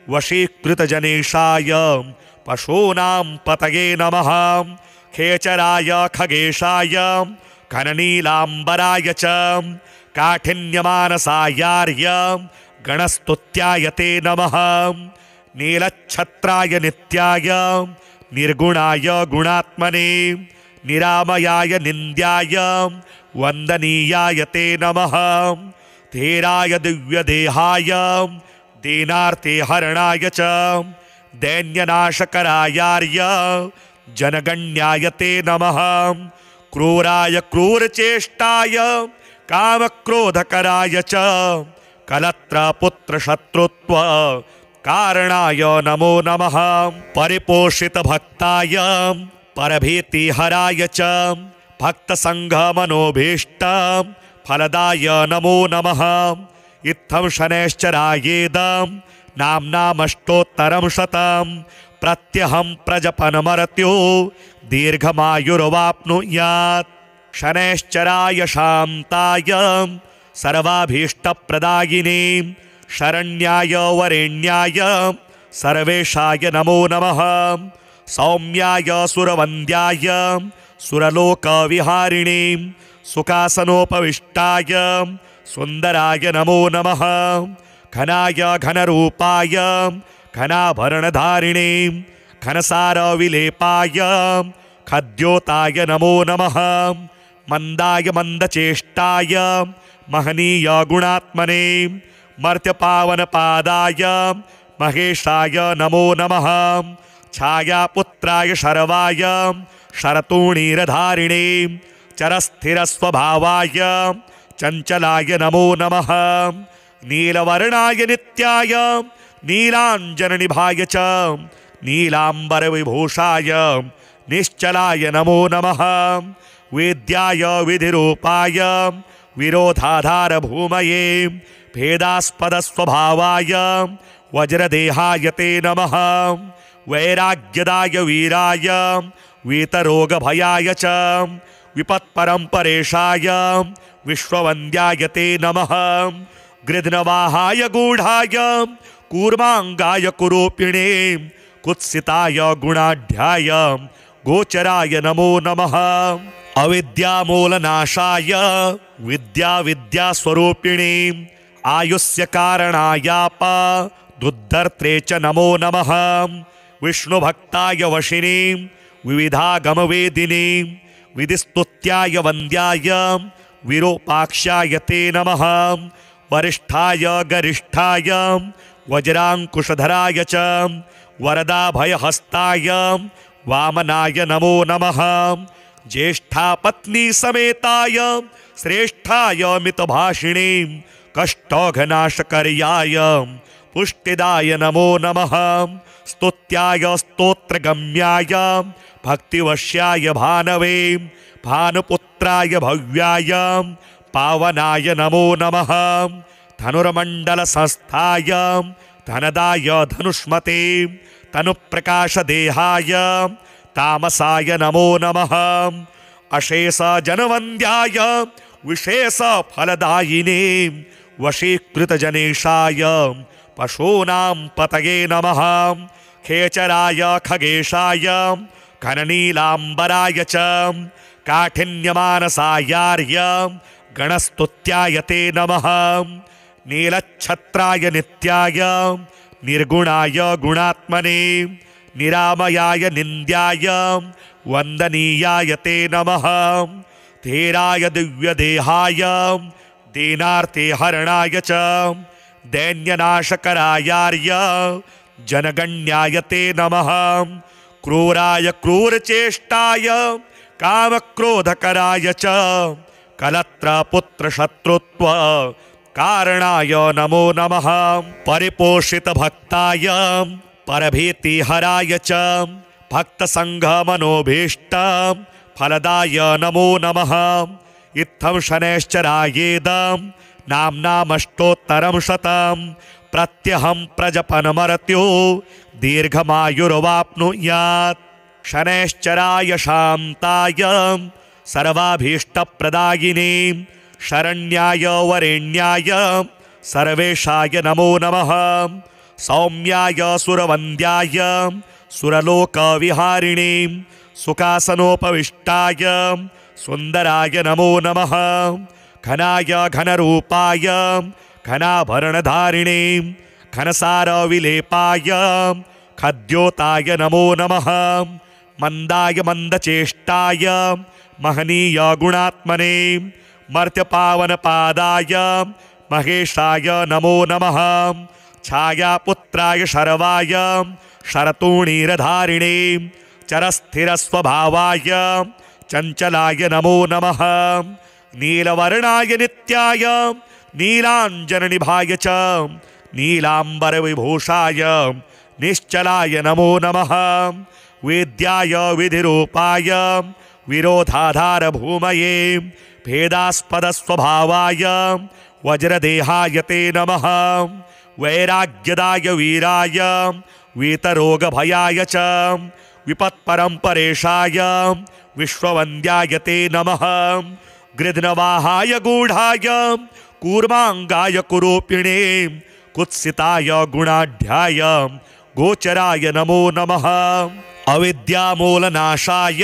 Speaker 1: वशीकृतजनेशाय पशूनां पतये नमः। खेचराय खगेशाय घननीलाम्बराय च काठिन्यमानसायार्य गणस्तुत्याय ते नमः। नीलच्छत्राय नित्याय निर्गुणाय गुणात्मने निरामयाय निन्द्याय वन्दनीयाय ते नमः। धीराय दिव्यदेहाय दीनार्ते हरणाय च दैन्यनाशकरायार्य जनगण्याय ते नमः। क्रूराय क्रूरचेष्टाय कामक्रोधकराय च कलत्रपुत्रशत्रुत्व कारणाय नमो नमः। परिपोषितभक्ताय परभीतिहराय च भक्तसङ्घमनोभीष्ट फलदाय नमो नमः। इत्थं शनैश्चरायेदं नाम्नामष्टोत्तरं शतं प्रत्यहं प्रजपनमर्त्यो दीर्घमायुर्वाप्नुयात्। शनैश्चराय शान्ताय सर्वाभीष्टप्रदायिने शरण्याय वरेण्याय सर्वेशाय नमो नमः। सौम्याय सुरवन्द्याय सुरलोकविहारिणे सुखासनोपविष्टाय सुन्दराय नमो नमः। घनाय घनरूपाय घनाभरणधारिणे घनसारविलेपाय खद्योताय नमो नमः। मन्दाय मन्दचेष्टाय महनीय गुणात्मने मर्त्यपावनपादाय महेशाय नमो नमः। छायापुत्राय शर्वाय शरतूणीरधारिणे चरस्थिरस्वभावाय चञ्चलाय नमो नमः। नीलवर्णाय नित्याय नीलाञ्जननिभाय च नीलाम्बरविभूषाय निश्चलाय नमो नमः। वेद्याय विधिरूपाय विरोधाधारभूमये भेदास्पदस्वभावाय वज्रदेहाय ते नमः। वैराग्यदाय वीराय वीतरोगभयाय च विपत्परम्परेशाय विश्ववन्द्याय ते नमः। गृध्नवाहाय गूढाय कूर्माङ्गाय कुरूपिणे कुत्सिताय गुणाढ्याय गोचराय नमो नमः। अविद्यामूलनाशाय विद्याविद्यास्वरूपिणे आयुष्य कारणायापदुद्धर्त्रे च नमो नमः। विष्णुभक्ताय वशिनी विविधागमवेदिनी विधिस्तुत्याय वन्द्याय विरूपाक्षाय ते नमः। वरिष्ठाय गरिष्ठाय वज्राङ्कुशधराय च वरदाभयहस्ताय वामनाय नमो नमः। ज्येष्ठा पत्नी समेताय श्रेष्ठाय मितभाषिणी कष्टौघनाशकर्याय पुष्टिदाय नमो नमः। स्तुत्याय स्तोत्रगम्याय भक्तिवश्याय भानवे भानुपुत्राय भव्याय पावनाय नमो नमः। धनुर्मण्डलसंस्थाय धनदाय धनुष्मते तनुप्रकाशदेहाय तामसाय नमो नमः। अशेषजनवन्द्याय विशेषफलदायिने वशीकृतजनेशाय पशूनां पतये नमः। खेचराय खगेशाय घननीलाम्बराय च काठिन्यमानसायार्य गणस्तुत्याय ते नमः नीलच्छत्राय नित्याय निर्गुणाय गुणात्मने निरामयाय निन्द्याय वन्दनीयाय ते नमः धीराय दिव्यदेहाय दीनार्ते हरणाय च दैन्यनाशकरायार्य जनगण्याय ते नमः क्रूराय क्रूरचेष्टाय कामक्रोधकराय च कलत्रपुत्रशत्रुत्व कारणाय नमो नमः परिपोषितभक्ताय परभीतिहराय च भक्तसङ्घमनोभीष्ट फलदाय नमो नमः इत्थं शनैश्चरायेदं नाम्नामष्टोत्तरं शतं प्रत्यहं प्रजपनमर्त्यो दीर्घमायुर्वाप्नुयात् शनैश्चराय शान्ताय सर्वाभीष्टप्रदायिने शरण्याय वरेण्याय सर्वेशाय नमो नमः सौम्याय सुरवन्द्याय सुरलोकविहारिणे सुखासनोपविष्टाय सुन्दराय नमो नमः घनाय घनरूपाय घनाभरणधारिणे घनसारविलेपाय खद्योताय नमो नमः मंदाय मंदचेष्टाय महनीय गुणात्मने मर्त्यपावनपादाय महेशाय नमो नमः छायापुत्राय शर्वाय शरतूणीरधारिणे चरस्थिरस्वभावाय चञ्चलाय नमो नमः नीलवर्णाय नित्याय नीलाञ्जननिभाय च नीलाम्बरविभूषाय निश्चलाय नमो नमः वेद्याय विधिरूपाय विरोधाधारभूमये भेदास्पदस्वभावाय वज्रदेहाय ते नमः वैराग्यदाय वीराय वीतरोगभयाय च विपत्परम्परेशाय विश्ववन्द्याय ते नमः गृध्नवाहाय गूढाय कूर्माङ्गाय कुरूपिणे कुत्सिताय गुणाढ्याय गोचराय नमो नमः अविद्यामूलनाशाय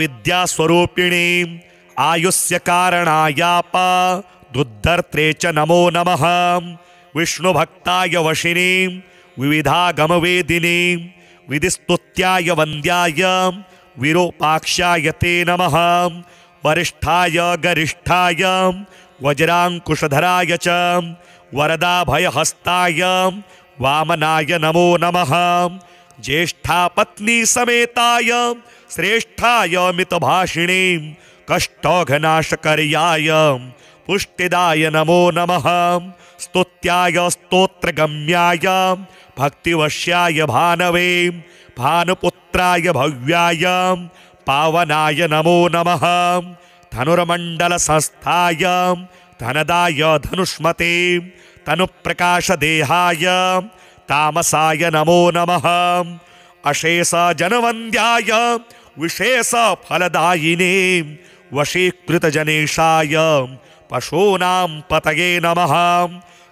Speaker 1: विद्यास्वरूपिणे आयुष्य कारणायाप दुद्धर्त्रे च नमो नमः विष्णुभक्ताय वशिने विविधागमवेदिने विधिस्तुत्याय वन्द्याय विरूपाक्षाय ते नमः वरिष्ठाय गरिष्ठाय वज्राङ्कुशधराय च वरदाभयहस्ताय वामनाय नमो नमः ज्येष्ठापत्नी समेताय श्रेष्ठाय मितभाषिणे कष्टौघनाशकर्याय पुष्टिदाय नमो नमः स्तुत्याय स्तोत्रगम्याय भक्तिवश्याय भानवे भानुपुत्राय भव्याय पावनाय नमो नमः धनुर्मण्डलसंस्थाय धनदाय धनुष्मते तनुप्रकाशदेहाय तामसाय नमो नमः अशेषजनवन्द्याय विशेषफलदायिने वशीकृतजनेशाय पशूनां पतये नमः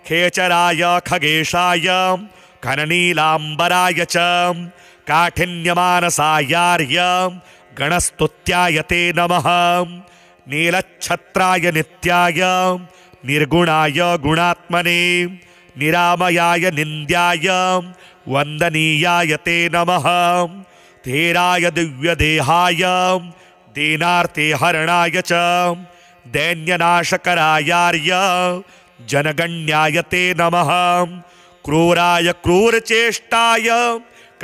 Speaker 1: खेचराय खगेशाय घननीलाम्बराय च काठिन्यमानसायार्य गणस्तुत्याय ते नमः नीलच्छत्राय नित्याय निर्गुणाय गुणात्मने निरामयाय निन्द्याय वन्दनीयाय ते नमः धीराय दिव्यदेहाय दीनार्ते हरणाय च दैन्यनाशकरायार्य जनगण्याय ते नमः क्रूराय क्रूरचेष्टाय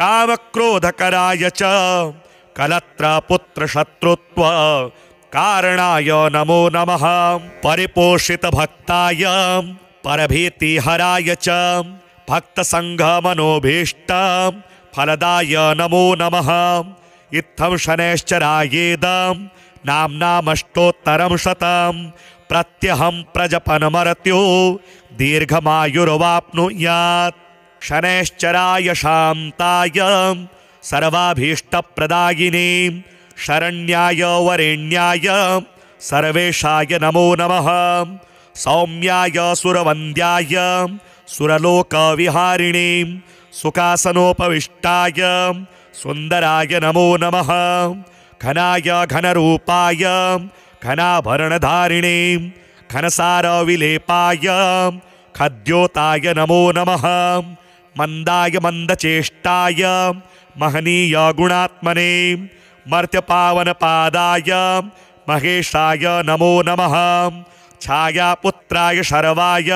Speaker 1: कामक्रोधकराय च कलत्रपुत्रशत्रुत्व कारणाय नमो नमः परिपोषितभक्ताय परभीतिहराय च भक्तसङ्घमनोभीष्ट फलदाय नमो नमः इत्थं शनैश्चरायेदं नाम्नामष्टोत्तरं शतं प्रत्यहं प्रजपनमर्त्यो दीर्घमायुर्वाप्नुयात् शनैश्चराय शान्ताय सर्वाभीष्टप्रदायिने शरण्याय वरेण्याय सर्वेशाय नमो नमः सौम्याय सुरवन्द्याय सुरलोकविहारिणे सुखासनोपविष्टाय सुन्दराय नमो नमः घनाय घनरूपाय घनाभरणधारिणीं घनसारविलेपाय खद्योताय नमो नमः। मंदाय मंदचेष्टाय महनीय गुणात्मने मर्त्यपावनपादाय महेशाय नमो नमः। छायापुत्राय शर्वाय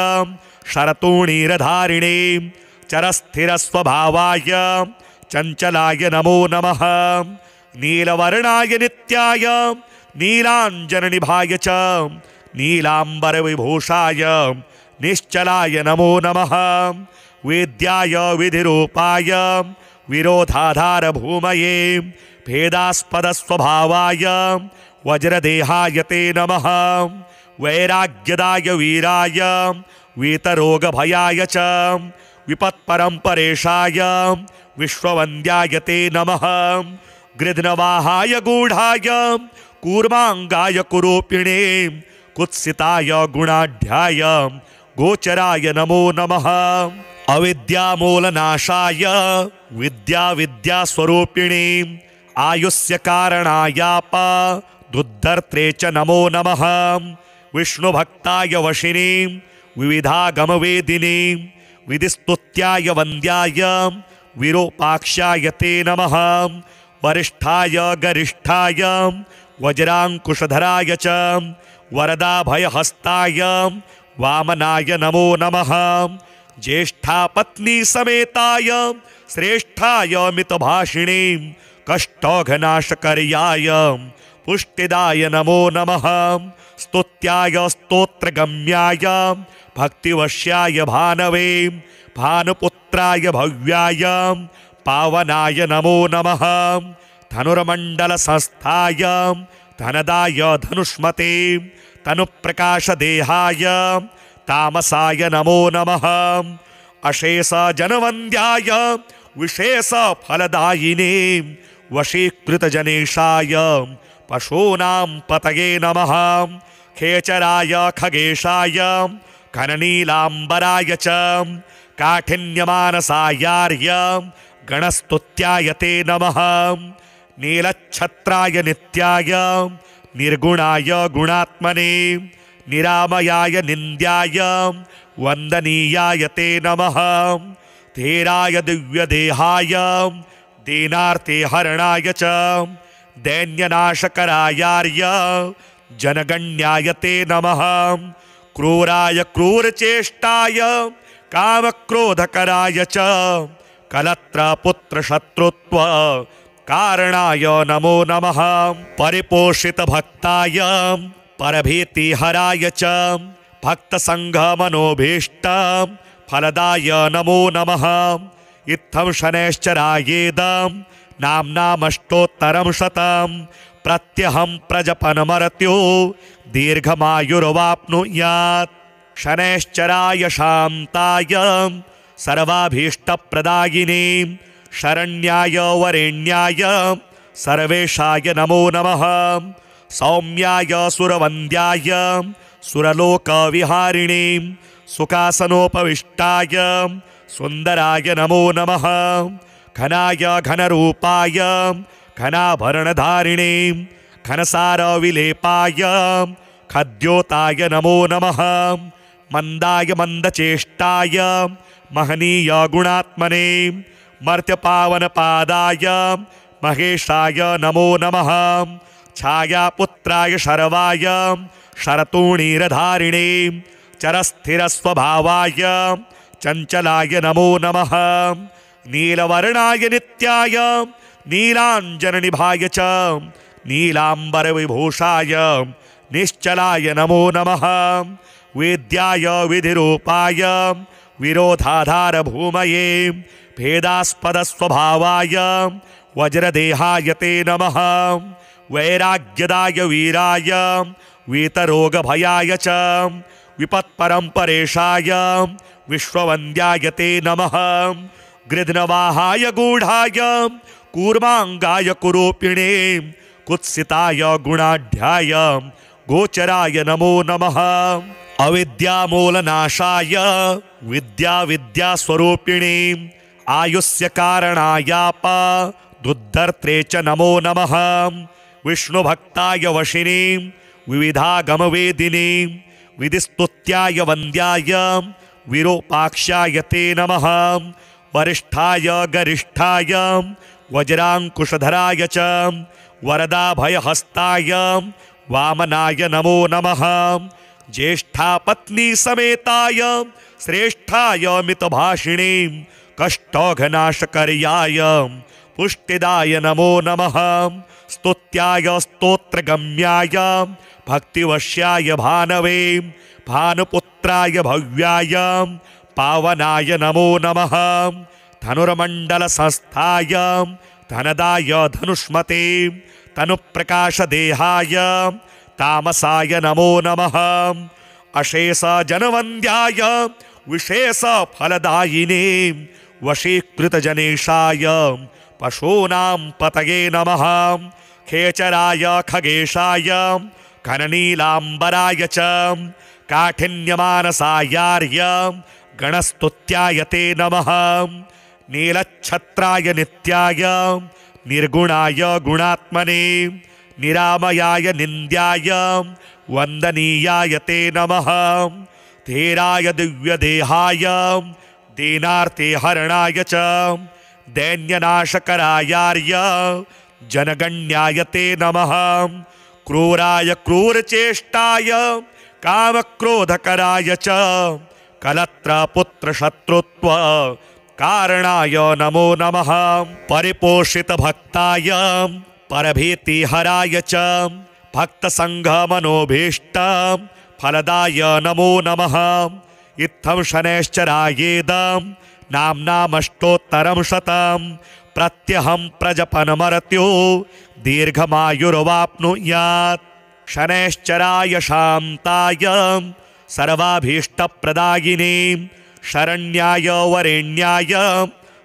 Speaker 1: शरतूणीरधारिणे चरस्थिरस्वभावाय चंचलाय नमो नमः। नीलवर्णाय नित्याय नीलांजननिभाय च नीलांबरविभूषाय निश्चलाय नमो नमः। वेद्याय विधिरूपाय विरोधाधार भूमये भेदास्पदस्वभावाय वज्रदेहाय ते नमः। वैराग्यदाय वीराय वीतरोगभयाय च विपत्परम्परेशाय विश्ववन्द्याय ते नमः। गृध्नवाहाय गूढाय कूर्मांगाय कुरूपिणे कुत्सिताय गुणाढ्याय गोचराय नमो नमः। अविद्यामूलनाशाय विद्यास्वरूपिणे आयुष्य कारणायाप दुद्धर्त्रे च नमो नमः। विष्णुभक्ताय वशिनी विविधागमवेदिनी विधिस्तुत्याय वन्द्याय विरूपाक्षाय ते नमः। वरिष्ठाय गरिष्ठाय वज्रांकुशधराय च वरदाभयहस्ताय वामनाय नमो नमः। ज्येष्ठा पत्नी समेताय श्रेष्ठाय मितभाषिणी कष्टौघनाशकर्याय पुष्टिदाय नमो नमः। स्तुत्याय स्तोत्रगम्याय भक्तिवश्याय भानवे भानुपुत्राय भव्याय पावनाय नमो नमः। धनुर्मण्डलसंस्थाय धनदाय धनुष्मते तनुप्रकाशदेहाय तामसाय नमो नमः। अशेषजनवन्द्याय विशेषफलदायिने वशीकृतजनेशाय पशूनां पतये नमः। खेचराय खगेशाय घननीलाम्बराय च काठिन्यमानसायार्य गणस्तुत्याय ते नमः। नीलच्छत्राय नित्याय निर्गुणाय गुणात्मने निरामयाय निन्द्याय वन्दनीयाय ते नमः। धीराय दिव्यदेहाय दीनार्तिहरणाय च दैन्यनाशकरायार्य जनगण्याय ते नमः। क्रूराय क्रूरचेष्टाय कामक्रोधकराय च कलत्रपुत्रशत्रुत्व कारणाय नमो नमः। परिपोषितभक्ताय परभीतिहराय च भक्तसङ्घमनोभीष्ट फलदाय नमो नमः। इत्थं शनैश्चरायेदं नाम्नामष्टोत्तरं शतं प्रत्यहं प्रजपनमर्त्यो दीर्घमायुर्वाप्नुयात्। शनैश्चराय शान्ताय सर्वाभीष्टप्रदायिने शरण्याय वरेण्याय सर्वेशाय नमो नमः। सौम्याय सुरवन्द्याय सुरलोकविहारिणे सुखासनोपविष्टाय सुन्दराय नमो नमः। घनाय घनरूपाय घनाभरणधारिणे घनसारविलेपाय खद्योताय नमो नमः। मंदाय मंदचेष्टाय महनीय गुणात्मने मर्त्यपावनपादाय महेशाय नमो नमः। छायापुत्राय शर्वाय शरतूणीरधारिणे चरस्थिरस्वभावाय चंचलाय नमो नमः। नीलवर्णाय नित्याय नीलांजननिभाय च नीलांबरविभूषाय निश्चलाय नमो नमः। वेद्याय विधिरूपाय विरोधाधार भूमये भेदास्पदस्वभावाय वज्रदेहाय ते नमः। वैराग्यदाय वीराय वीतरोगभयाय च विपत्परम्परेशाय विश्ववन्द्याय ते नमः। गृध्नवाहाय गूढाय कूर्मांगाय कुरूपिणे कुत्सिताय गुणाढ्याय गोचराय नमो नमः। अविद्यामूलनाशाय विद्यास्वरूपिणे आयुष्य कारणायाप दुद्धर्त्रे च नमो नमः। विष्णुभक्ताय वशिनी विविधागमवेदिनी विधिस्तुत्याय वन्द्याय विरूपाक्षाय ते नमः वरिष्ठाय गरिष्ठाय वज्रांकुशधराय च वरदाभयहस्ताय वामनाय नमो नमः ज्येष्ठापत्नी समेताय श्रेष्ठाय मितभाषिणी कष्टौघनाशकर्याय पुष्टिदाय नमो नमः स्तुत्याय स्तोत्रगम्याय भक्तिवश्याय भानवे भानुपुत्राय भव्याय पावनाय नमो नमः धनुर्मण्डलसंस्थाय धनदाय धनुष्मते तनुप्रकाशदेहाय तामसाय नमो नमः अशेषजनवन्द्याय विशेषफलदायिने वशीकृतजनेशाय पशूनां पतये नमः खेचराय खगेशाय घननीलाम्बराय च काठिन्यमानसायार्य गणस्तुत्याय ते नमः नीलच्छत्राय नित्याय निर्गुणाय गुणात्मने निरामयाय निन्द्याय वन्दनीयाय ते नमः धीराय दिव्यदेहाय दीनार्तिहरणाय च दैन्यनाशकरायार्य जनगण्याय ते नमः क्रूराय क्रूरचेष्टाय कामक्रोधकराय च कलत्रपुत्रशत्रुत्व कारणाय नमो नमः परिपोषितभक्ताय परभीतिहराय च भक्तसङ्घमनोभीष्ट फलदाय नमो नमः इत्थं शनैश्चरायेदं नाम्नामष्टोत्तरं शतं प्रत्यहं प्रजपनमर्त्यो दीर्घमायुर्वाप्नुयात् शनैश्चराय शान्ताय सर्वाभीष्टप्रदायिने शरण्याय वरेण्याय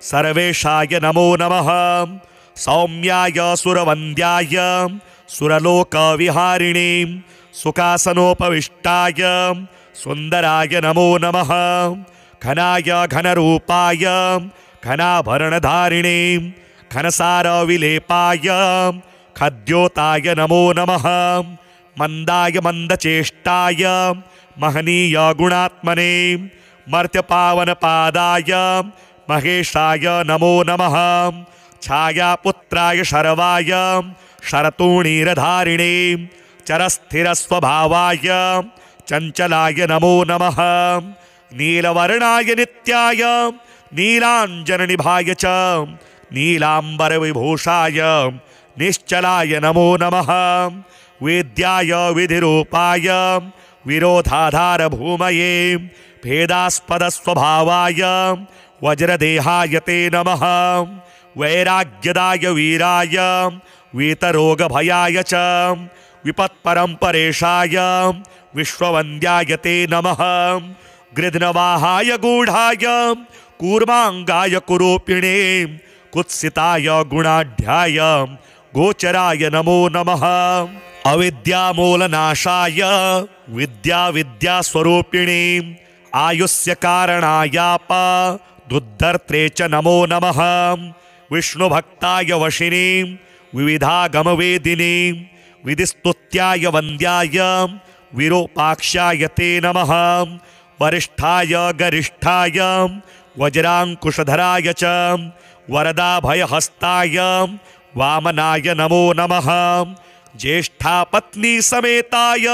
Speaker 1: सर्वेशाय नमो नमः सौम्याय सुरवन्द्याय सुरलोकविहारिणे सुखासनोपविष्टाय सुन्दराय नमो नमः घनाय घनरूपाय घनाभरणधारिणे घनसारविलेपाय खद्योताय नमो नमः मंदाय मंदचेष्टाय महनीय गुणात्मने मर्त्यपावनपादाय महेशाय नमो नमः छायापुत्राय शर्वाय शरतूणीरधारिणे चरस्थिरस्वभावाय चंचलाय नमो नमः नीलवर्णाय नित्याय नीलांजननिभाय च नीलांबरविभूषाय निश्चलाय नमो नमः वेद्याय विधिरूपाय विरोधाधार भूमये भेदास्पदस्वभावाय वज्रदेहाय ते नमः वैराग्यदाय वीराय वीतरोगभयाय च विपत्परम्परेशाय विश्ववन्द्याय ते नमः गृध्नवाहाय गूढ़ाय कूर्मांगाय कुरूपिणे कुत्सिताय गुणाढ्याय गोचराय नमो नमः अविद्यामूलनाशाय विद्यास्वरूपिणे आयुष्य कारणायाप दुद्धर्त्रे च नमो नमः विष्णुभक्ताय वशिनी विविधागमवेदिनी विधिस्तुत्याय वन्द्याय विरूपाक्षाय ते नमः वरिष्ठाय गरिष्ठाय वज्रांकुशधराय च वरदाभयहस्ताय वामनाय नमो नमः ज्येष्ठापत्नी समेताय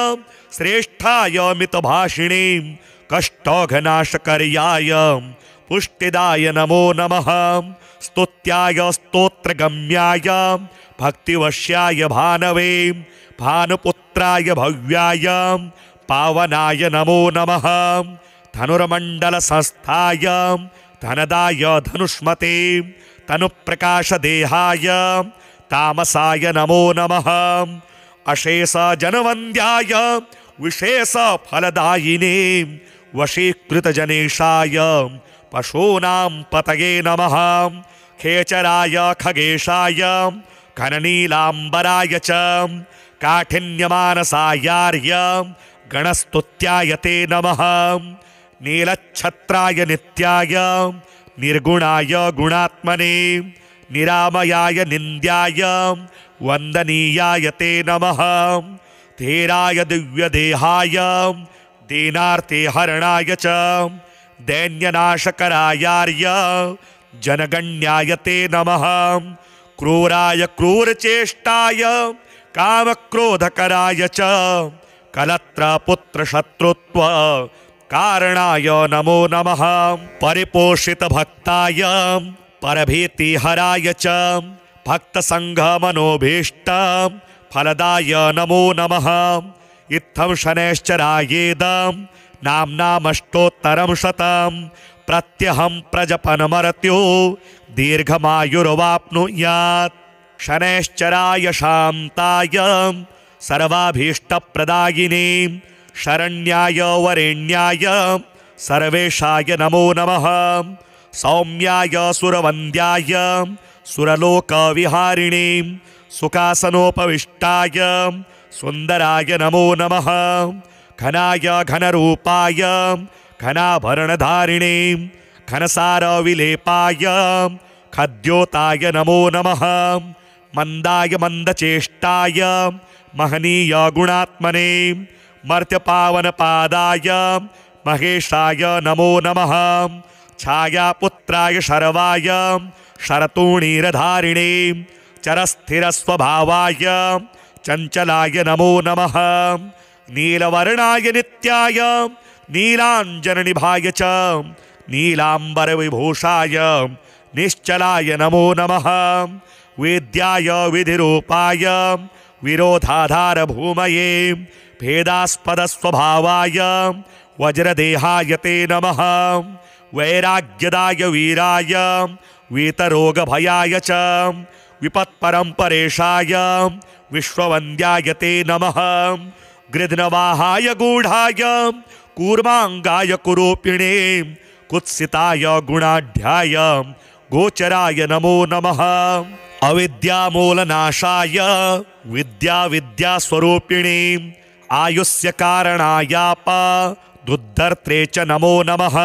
Speaker 1: श्रेष्ठाय मितभाषिणी कष्टौघनाशकर्याय पुष्टिदाय नमो नमः स्तुत्याय स्तोत्रगम्याय भक्तिवश्याय भानवे भानुपुत्राय भव्याय पावनाय नमो नमः धनुर्मण्डलसंस्थाय धनदाय धनुष्मते तनुप्रकाशदेहाय तामसाय नमो नमः अशेषजनवन्द्याय विशेषफलदायिने वशीकृतजनेशाय पशूनां पतये नमः खेचराय खगेशाय घननीलाम्बराय च काठिन्यमानसायार्य गणस्तुत्याय ते नमः नीलच्छत्राय नित्याय निर्गुणाय गुणात्मने निरामयाय निन्द्याय वन्दनीयाय ते नमः धीराय दिव्यदेहाय दीनार्ते हरणाय च दैन्यनाशकरायार्य जनगण्याय ते नमः क्रूराय क्रूरचेष्टाय कामक्रोधकराय च कलत्रपुत्रशत्रुत्व कारणाय नमो नमः परिपोषितभक्ताय परभीतिहराय च भक्तसङ्घमनोभीष्ट फलदाय नमो नमः इत्थं शनैश्चरायेदं नाम्नामष्टोत्तरं शतं प्रत्यहं प्रजपनमर्त्यो दीर्घमायुर्वाप्नुयात् शनैश्चराय शान्ताय सर्वाभीष्टप्रदायिने शरण्याय वरेण्याय सर्वेशाय नमो नमः सौम्याय सुरवन्द्याय सुरलोकविहारिणे सुखासनोपविष्टाय सुन्दराय नमो नमः घनाय घनरूपाय घनाभरणधारिणे घनसारविलेपाय खद्योताय नमो नमः मंदाय मंदचेष्टाय महनीय गुणात्मने मर्त्यपावनपादाय महेशाय नमो नमः छायापुत्राय शर्वाय शरतूणीरधारिणे चरस्थिरस्वभावाय चञ्चलाय नमो नमः नीलवर्णाय नित्याय नीलाञ्जननिभाय च नीलाम्बरविभूषाय निश्चलाय नमो नमः वेद्याय विधिरूपाय विरोधाधारभूमये भेदास्पदस्वभावाय वज्रदेहाय ते नमः वैराग्यदाय वीराय वीतरोगभयाय च विपत्परम्परेशाय विश्ववन्द्याय ते नमः गृध्नवाहाय गूढाय कूर्माङ्गाय कुरूपिणे कुत्सिताय गुणाढ्याय गोचराय नमो नमः अविद्यामूलनाशाय विद्यास्वरूपिणे आयुष्य कारणायाप दुद्धर्त्रे च नमो नमः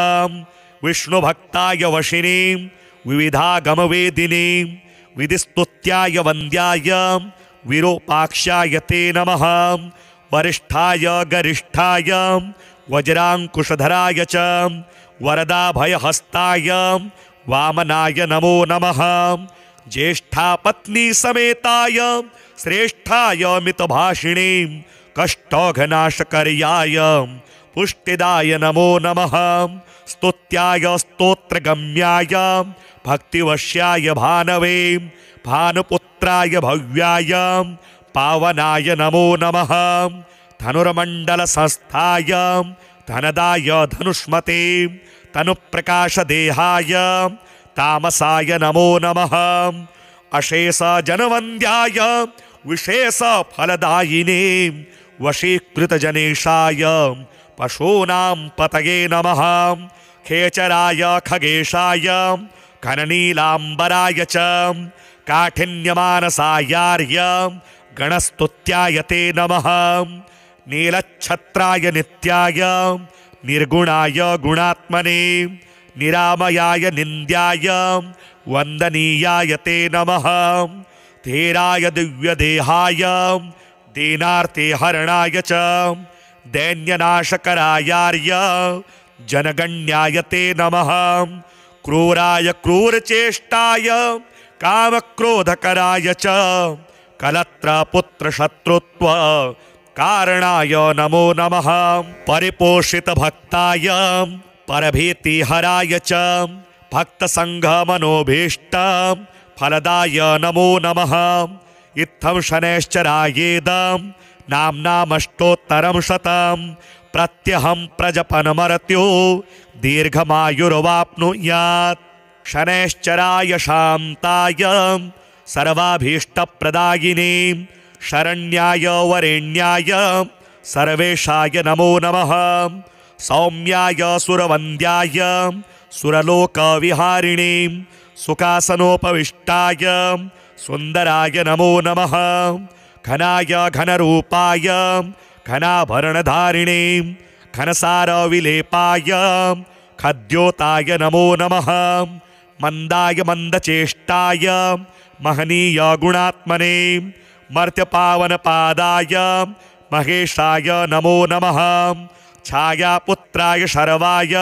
Speaker 1: विष्णुभक्ताय वशिने विविधागमवेदिने विधिस्तुत्याय वन्द्याय विरूपाक्षाय ते नमः वरिष्ठाय गरिष्ठाय वज्राङ्कुशधराय च वरदाभयहस्ताय वामनाय नमो नमः ज्येष्ठापत्नी समेताय श्रेष्ठाय मितभाषिणे कष्टौघनाशकर्याय पुष्टिदाय नमो नमः स्तुत्याय स्तोत्रगम्याय भक्तिवश्याय भानवे भानुपुत्राय भव्याय पावनाय नमो नमः धनुर्मण्डलसंस्थाय धनदाय धनुष्मते तनुप्रकाशदेहाय तामसाय नमो नमः अशेषजनवन्द्याय विशेषफलदायिने वशीकृतजनेशाय पशूनां पतये नमः खेचराय खगेशाय घननीलाम्बराय च काठिन्यमानसायार्य गणस्तुत्याय ते नमः नीलच्छत्राय नित्याय निर्गुणाय गुणात्मने निरामयाय निन्द्याय वन्दनीयाय ते नमः धीराय दिव्यदेहाय दीनार्ते हरणाय च दैन्यनाशकरायार्य जनगण्याय ते नमः क्रूराय क्रूरचेष्टाय कामक्रोधकराय च कलत्रपुत्रशत्रुत्व कारणाय नमो नमः परिपोषितभक्ताय परभीतिहराय च भक्तसङ्घमनोभीष्ट फलदाय नमो नमः इत्थं शनैश्चरायेदं नाम्नामष्टोत्तरं शतं प्रत्यहं प्रजपनमर्त्यो दीर्घमायुर्वाप्नुयात् शनैश्चराय शान्ताय सर्वाभीष्टप्रदायिने शरण्याय वरेण्याय सर्वेशाय नमो नमः सौम्याय सुरवन्द्याय सुरलोकविहारिणे सुखासनोपविष्टाय सुन्दराय नमो नमः घनाय घनरूपाय घनाभरणधारिणे घनसारविलेपाय खद्योताय नमो नमः मंदाय मंदचेष्टाय महनीय गुणात्मने मर्त्यपावनपादाय महेशाय नमो नमः छायापुत्राय शर्वाय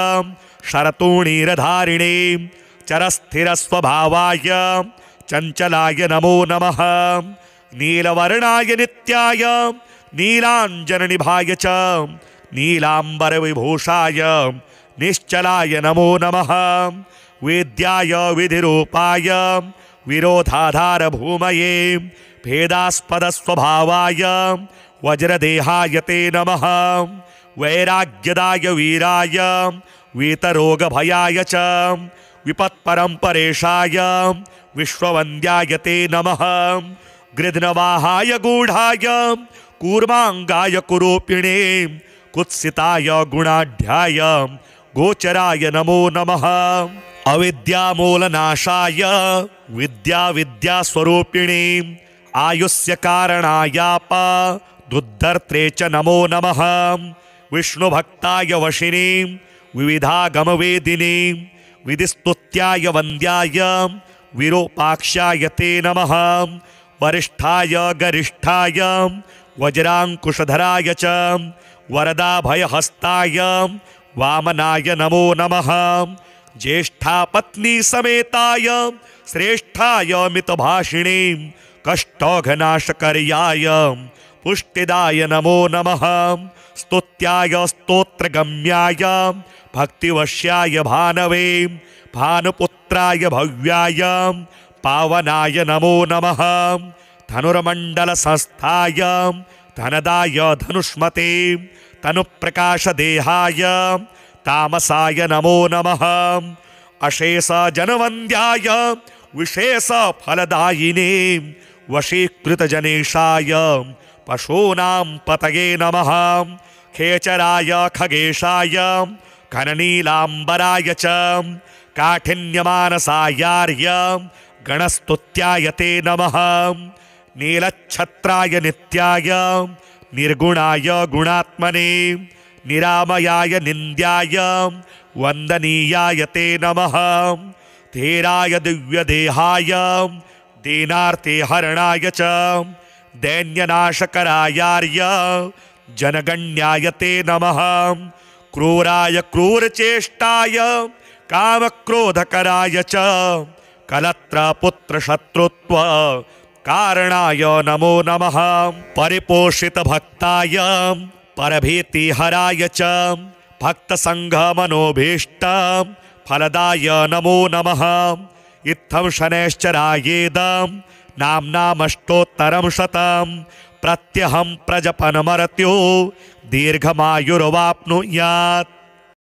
Speaker 1: शरतूणीरधारिणे चरस्थिरस्वभावाय चंचलाय नमो नमः नीलवर्णाय नित्याय नीलांजननिभाय च नीलांबरविभूषाय निश्चलाय नमो नमः वेद्याय विधिरूपाय विरोधाधारभूमये भेदास्पदस्वभावाय वज्रदेहाय ते नमः वैराग्यदाय वीराय वीतरोगभयाय च विपत्परम्परेशाय विश्ववन्द्याय ते नमः गृध्नवाहाय गूढ़ाय कूर्मांगाय कुरूपिणे कुत्सिताय गुणाढ्याय गोचराय नमो नमः अविद्यामूलनाशाय विद्यास्वरूपिणे आयुष्य कारणायाप दुद्धर्त्रे च नमो नमः विष्णुभक्ताय वशिने विविधागमवेदिने विधिस्तुत्याय वन्द्याय विरूपाक्षाय ते नमः वरिष्ठाय गरिष्ठाय वज्रांकुशधराय च वरदाभयहस्ताय वामनाय नमो नमः ज्येष्ठापत्नी समेताय श्रेष्ठाय मितभाषिणे कष्टौघनाशकर्याय पुष्टिदाय नमो नमः स्तुत्याय स्तोत्रगम्याय भक्तिवश्याय भानवे भानुपुत्राय भव्याय पावनाय नमो नमः धनुर्मण्डलसंस्थाय धनदाय धनुष्मते तनुप्रकाशदेहाय तामसाय नमो नमः अशेषजनवन्द्याय विशेषफलदायिने वशीकृतजनेशाय पशूनां पतये नमः खेचराय खगेशाय घननीलाम्बराय च काठिन्यमानसायार्य गणस्तुत्याय ते नमः नीलच्छत्राय नित्याय निर्गुणाय गुणात्मने निरामयाय निन्द्याय वन्दनीयाय ते नमः धीराय दिव्यदेहाय दीनार्तिहरणाय च दैन्यनाशकरायार्य जनगण्याय ते नमः क्रूराय क्रूरचेष्टाय कामक्रोधकराय च कलत्रपुत्रशत्रुत्व कारणाय नमो नमः परिपोषितभक्ताय परभीतिहराय च भक्तसङ्घमनोभीष्ट फलदाय नमो नमः इत्थं शनैश्चरायेदं नाम्नामष्टोत्तरं शतं प्रत्यहं प्रजपनमर्त्यो दीर्घमायुर्वाप्नुयात्।